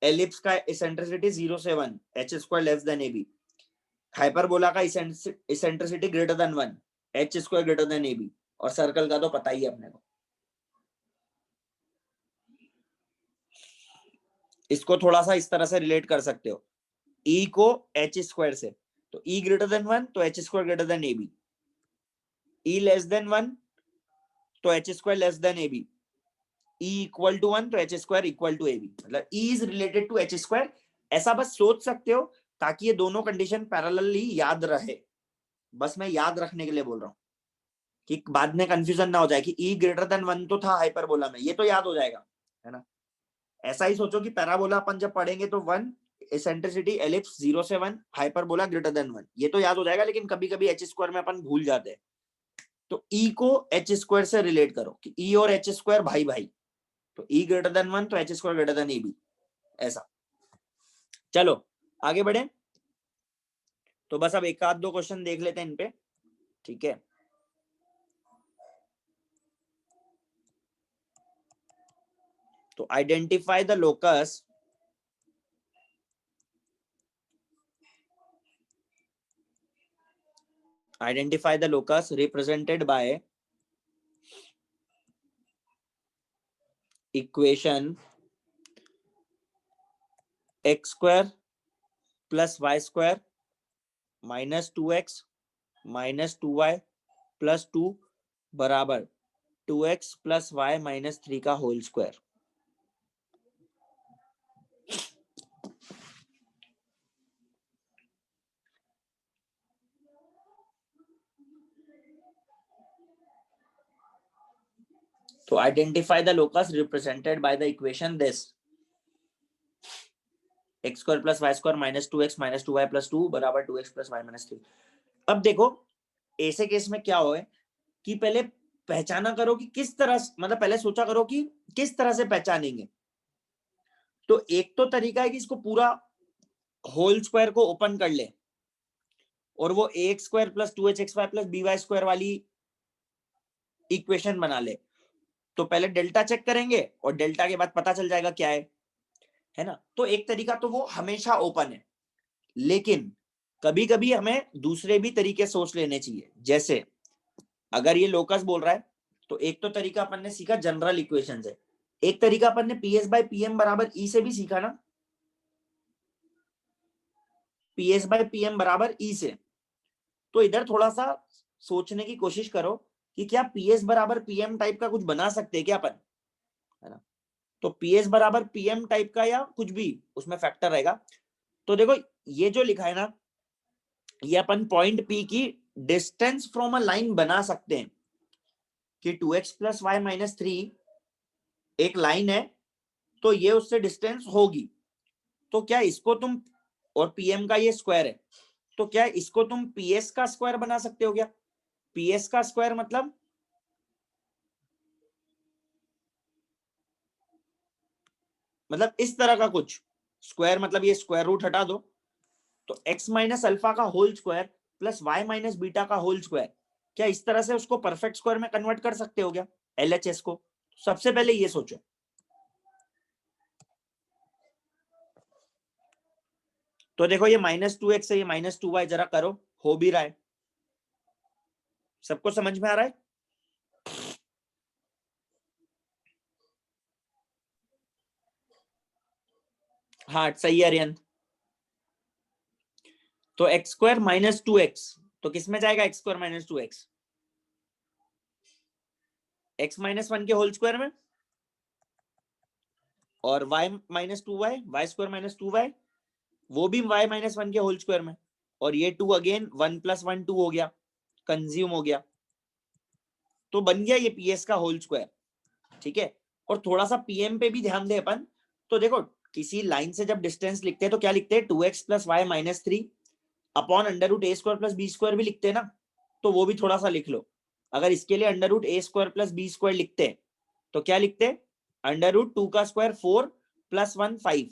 एलिप्स का इसेंट्रिसिटी 0 से 1, h square less than AB, hyperbola का eccentricity greater than 1, h square greater than AB, और सर्कल का तो पता ही है अपने को। इसको थोड़ा सा इस तरह से रिलेट कर सकते हो, E को एच स्क्वायर से, तो E ग्रेटर देन 1 तो H square greater than AB, E less than 1 तो H square less than AB, E equal to 1 तो H square equal to AB, मतलब E is related to H square, ऐसा बस सोच सकते हो ताकि ये दोनों कंडीशन पैरेलली याद रहे। बस मैं याद रखने के लिए बोल रहा हूँ कि बाद में कंफ्यूजन ना हो जाए कि E ग्रेटर देन 1 तो था हाइपरबोला में, ये तो याद हो जाएगा, है ना। ऐसा ही सोचो कि पैराबोला अपन जब पढ़ेंगे तो 1 एसेंट्रिसिटी एलिप्स 0 से 1, हाइपरबोला ग्रेटर देन 1, ये तो याद हो जाएगा, लेकिन कभी कभी एच स्क्वायर में अपन भूल जाते हैं। तो E को एच स्क्वायर से रिलेट करो कि E और एच स्क्वायर भाई भाई, तो E ग्रेटर देन 1 तो H square greater than AB, ऐसा। चलो आगे बढ़े, तो बस अब एक आध दो क्वेश्चन देख लेते हैं इन पे, ठीक है। तो identify the locus represented by equation x square plus Y square minus 2x minus 2y plus 2 बराबर 2x प्लस वाई माइनस 3 का होल स्क्वायर। तो identify the locus represented by the equation this X square plus Y square minus 2x minus 2y plus 2 बराबर 2x plus Y minus 3। अब देखो ऐसे case में क्या हो कि पहले पहचाना करो कि किस तरह, मतलब पहले सोचा करो कि किस तरह से पहचानेंगे। तो एक तो तरीका है कि इसको पूरा होल स्क्वायर को ओपन कर ले और वो ax square plus 2hxy plus by square वाली इक्वेशन बना ले। तो पहले डेल्टा चेक करेंगे और डेल्टा के बाद पता चल जाएगा क्या है ना। तो एक तरीका तो वो हमेशा ओपन है, लेकिन कभी कभी हमें दूसरे भी तरीके सोच लेने चाहिए। जैसे अगर ये लोकस बोल रहा है तो एक तो तरीका अपन ने सीखा जनरल इक्वेशन से, एक तरीका अपन ने PS बाय PM बराबर E से भी सीखा ना, PS बाय PM बराबर E से। तो इधर थोड़ा सा सोचने की कोशिश करो कि क्या PS बराबर PM टाइप का कुछ बना सकते हैं क्या अपन, है ना। तो PS बराबर PM टाइप का या कुछ भी उसमें फैक्टर रहेगा। तो देखो ये जो लिखा है ना, ये अपन पॉइंट P की डिस्टेंस फ्रॉम अ लाइन बना सकते हैं कि 2x प्लस वाई माइनस 3 एक लाइन है, तो ये उससे डिस्टेंस होगी। तो क्या इसको तुम, और PM का ये स्क्वायर है, तो क्या इसको तुम PS का स्क्वायर बना सकते हो क्या। PS का स्क्वायर मतलब इस तरह का कुछ स्क्वायर, मतलब ये स्क्वायर रूट हटा दो, तो x माइनस अल्फा का whole square plus y minus beta का होल स्क्वायर, क्या इस तरह से उसको परफेक्ट स्क्वायर में कन्वर्ट कर सकते हो क्या LHS को। सबसे पहले ये सोचो। तो देखो ये -2x है, ये -2y जरा करो, हो भी रहा है, सबको समझ में आ रहा है। हाँ सही है रियन। तो एक्स स्क्वायर माइनस 2x, तो किस में जाएगा x square minus 2x, x minus 1 के होल स्क्वायर में, और y minus 2y, Y square minus 2y, वो भी y माइनस 1 के होल स्क्वायर में, और ये 2 अगेन 1 प्लस 1 2 हो गया, कंज्यूम हो गया, तो बन गया ये PS का होल स्क्वायर, ठीक है। और थोड़ा सा PM पे भी ध्यान दे अपन। तो देखो किसी लाइन से जब डिस्टेंस लिखते हैं तो क्या लिखते हैं 2x plus Y minus 3 upon under root a square plus b square भी लिखते हैं ना, तो वो भी थोड़ा सा लिख लो। अगर इसके लिए under root a square plus b square लिखते हैं तो क्या लिखते हैं अंडर रूट 2 का स्क्वायर 4 प्लस 1 5,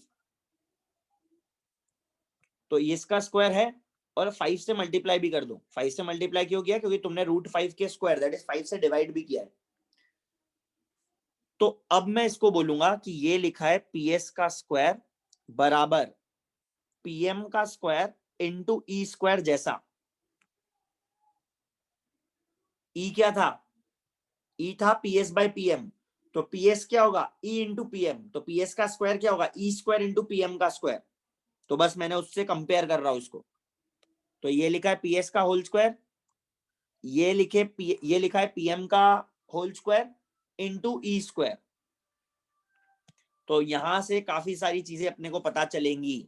तो इसका स्क्वायर है और 5 से मल्टीप्लाई भी कर दो। 5 से मल्टीप्लाई क्यों किया? क्योंकि तुमने रूट 5 के स्क्वायर दैट इज 5 से डिवाइड भी किया है। तो अब मैं इसको बोलूंगा कि ये लिखा है पीएस का स्क्वायर बराबर पीएम का स्क्वायर इंटू ई स्क्वायर, जैसा ई क्या था? ई था पीएस बाय पीएम, तो पीएस क्या होगा? ई इंटू पीएम, तो पीएस का स्क्वायर क्या होगा? ई स्क्वायर इंटू पीएम का स्क्वायर। तो बस मैंने उससे कंपेयर कर रहा हूं इसको। तो ये लिखा है पीएस का होल स्क्वायर, ये लिखा है पीएम का whole square into E square. तो यहां से काफी सारी चीजें अपने को पता चलेंगी।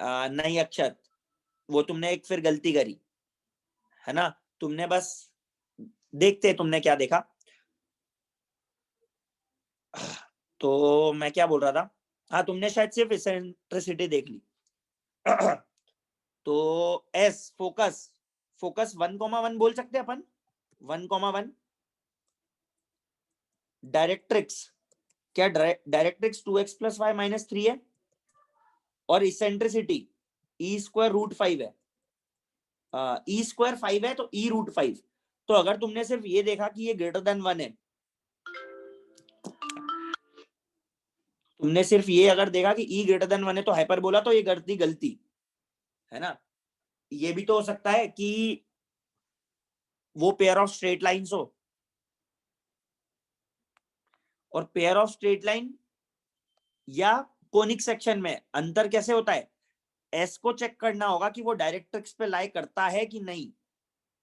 नहीं अक्षत, वो तुमने एक फिर गलती करी है ना। तुमने बस देखते तुमने क्या देखा। तो मैं क्या बोल रहा था, हाँ तुमने शायद सिर्फ इसेंट्रिसिटी देख ली। तो एस फोकस, फोकस 1,1 बोल सकते हैं अपन, 1,1। डायरेक्ट्रिक्स क्या? Directrix 2x plus Y minus 3 है, और इसेंट्रिसिटी ई स्क्वायर रूट 5 है। ई स्क्वायर 5 है तो ई रूट 5। तो अगर तुमने सिर्फ ये देखा कि ये ग्रेटर देन 1 है, तुमने सिर्फ ये अगर देखा कि ई ग्रेटर देन 1 है तो हाइपरबोला, तो ये गलती है ना। ये भी तो हो सकता है कि वो पेयर ऑफ स्ट्रेट लाइंस हो, और पेयर ऑफ स्ट्रेट लाइन या कोनिक सेक्शन में अंतर कैसे होता है? एस को चेक करना होगा कि वो डायरेक्ट्रिक्स पे लाई करता है कि नहीं।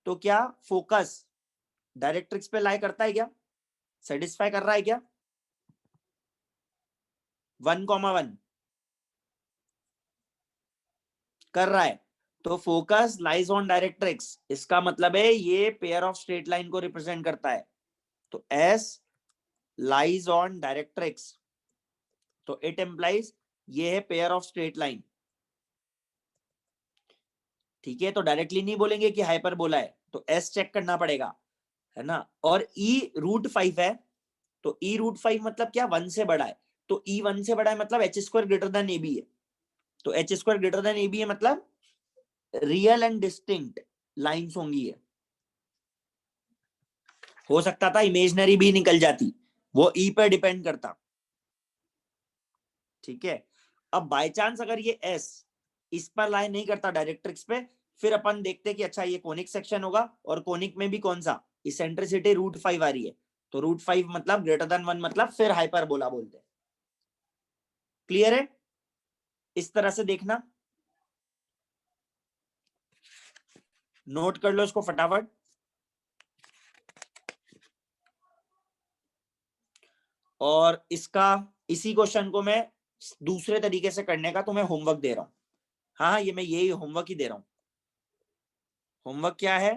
तो क्या फोकस डायरेक्ट्रिक्स पे लाई करता है क्या? सेटिस्फाई कर रहा है क्या? 1,1 कर रहा है, तो फोकस लाइज ऑन डायरेक्ट्रिक्स, इसका मतलब है ये पेयर ऑफ स्ट्रेट लाइन को रिप्रेजेंट करता है। तो एस लाइज ऑन डायरेक्ट्रिक्स, तो इट एम्प्लाइज ये है पेयर ऑफ स्ट्रेट लाइन। ठीक है, तो डायरेक्टली नहीं बोलेंगे कि हाइपरबोला है, तो एस चेक करना पड़ेगा, है ना। और ई रूट 5 है, तो ई रूट 5 मतलब क्या? 1 से बड़ा है, तो ई 1 से बड़ा है मतलब H square greater than A B है। तो H square greater than A B है मतलब रियल एंड डिस्टिंक्ट लाइंस होंगी है। हो सकता था इमेजनरी भी निकल जाती, वो ई पर डिपेंड करता। ठीक है, अब बाय चांस अगर ये एस इस पर लाई नहीं करता डायरेक्ट्रिक्स पे, फिर अपन देखते कि अच्छा ये कोनिक सेक्शन होगा, और कोनिक में भी कौन सा? इसेंट्रिसिटी रूट 5 आ रही है, तो रूट 5 मतलब ग्रेटर देन 1 मतलब फिर हाइपरबोला बोलते हैं। क्लियर है? इस तरह से देखना, नोट कर लो इसको फटाफट। और इसका इसी क्वेश्चन को मैं दूसरे तरीके से करने का तुम्हें होमवर्क दे रहा हूं। हाँ, ये मैं यही होमवर्क ही दे रहा हूं। होमवर्क क्या है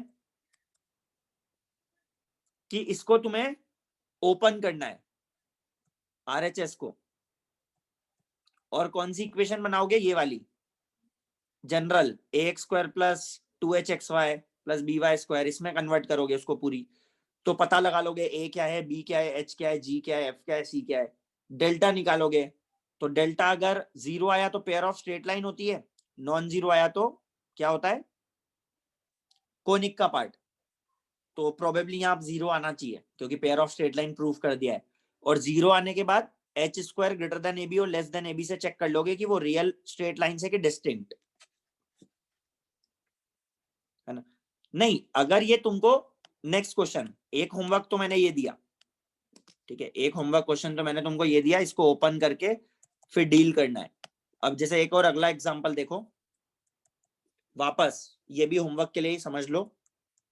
कि इसको तुम्हें ओपन करना है आरएचएस को, और कौन सी इक्वेशन बनाओगे? ये वाली general ax square plus 2hxy plus by square, इसमें कन्वर्ट करोगे उसको पूरी, तो पता लगा लोगे a क्या है, b क्या है, h क्या है, g क्या है, f क्या है, c क्या है। डेल्टा निकालोगे, तो डेल्टा अगर 0 आया तो पेयर ऑफ स्ट्रेट लाइन होती है, नॉन जीरो आया तो क्या होता है? कोनिक का पार्ट। तो प्रोबेबली यहाँ 0 आना चाहिए क्योंकि pair of straight line proof कर दिया है। और 0 आने के बाद H square greater than A B और लेस देन ए बी से चेक कर लोगे कि वो रियल स्ट्रेट लाइन से कि डिस्टिंक्ट, है ना। नहीं, अगर ये तुमको नेक्स्ट क्वेश्चन, एक होमवर्क तो मैंने ये दिया, ठीक है, एक होमवर्क क्वेश्चन तो मैंने तुमको ये दिया, इसको ओपन करके फिर डील करना है। अब जैसे एक और अगला एग्जांपल देखो, वापस ये भी होमवर्क के लिए ही समझ लो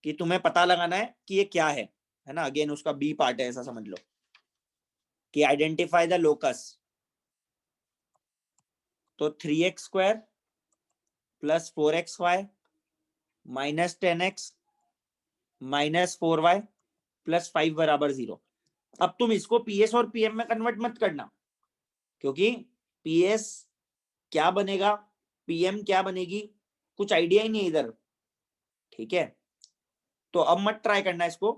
कि तुम्हें पता लगाना है कि ये क्या है ना। अगेन उसका बी पार्ट है, ऐसा समझ लो कि आइडेंटिफाई द लोकस। तो 3x square plus 4xy minus 10x minus 4y plus 5 बराबर 0। अब तुम इसको पीएस और पीएम में कन्वर्ट मत करना, क्योंकि पीएस क्या बनेगा, पीएम क्या बनेगी, कुछ आइडिया ही नहीं इधर। ठीक है, तो अब मत ट्राई करना इसको।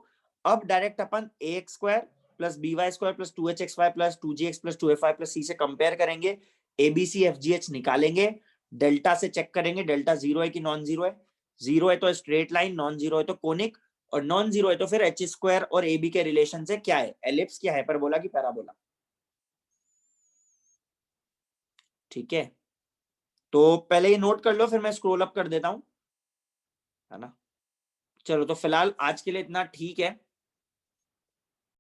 अब डायरेक्ट अपन ax square plus by² plus 2hxy plus 2gx plus 2fy plus c से कंपेयर करेंगे, abcfgh निकालेंगे, डेल्टा से चेक करेंगे डेल्टा जीरो है कि नॉन जीरो है, जीरो है तो स्ट्रेट लाइन, नॉन जीरो है तो कोनिक, और नॉन जीरो है तो फिर एच स्क्वायर और ए बी के रिलेशन से क्या है, एलिप्स क्या हाइपरबोला की पैराबोला। ठीक है, तो पहले ये नोट कर लो, फिर मैं स्क्रॉल अप कर देता हूं, है ना। चलो तो फिलहाल आज के लिए इतना ठीक है।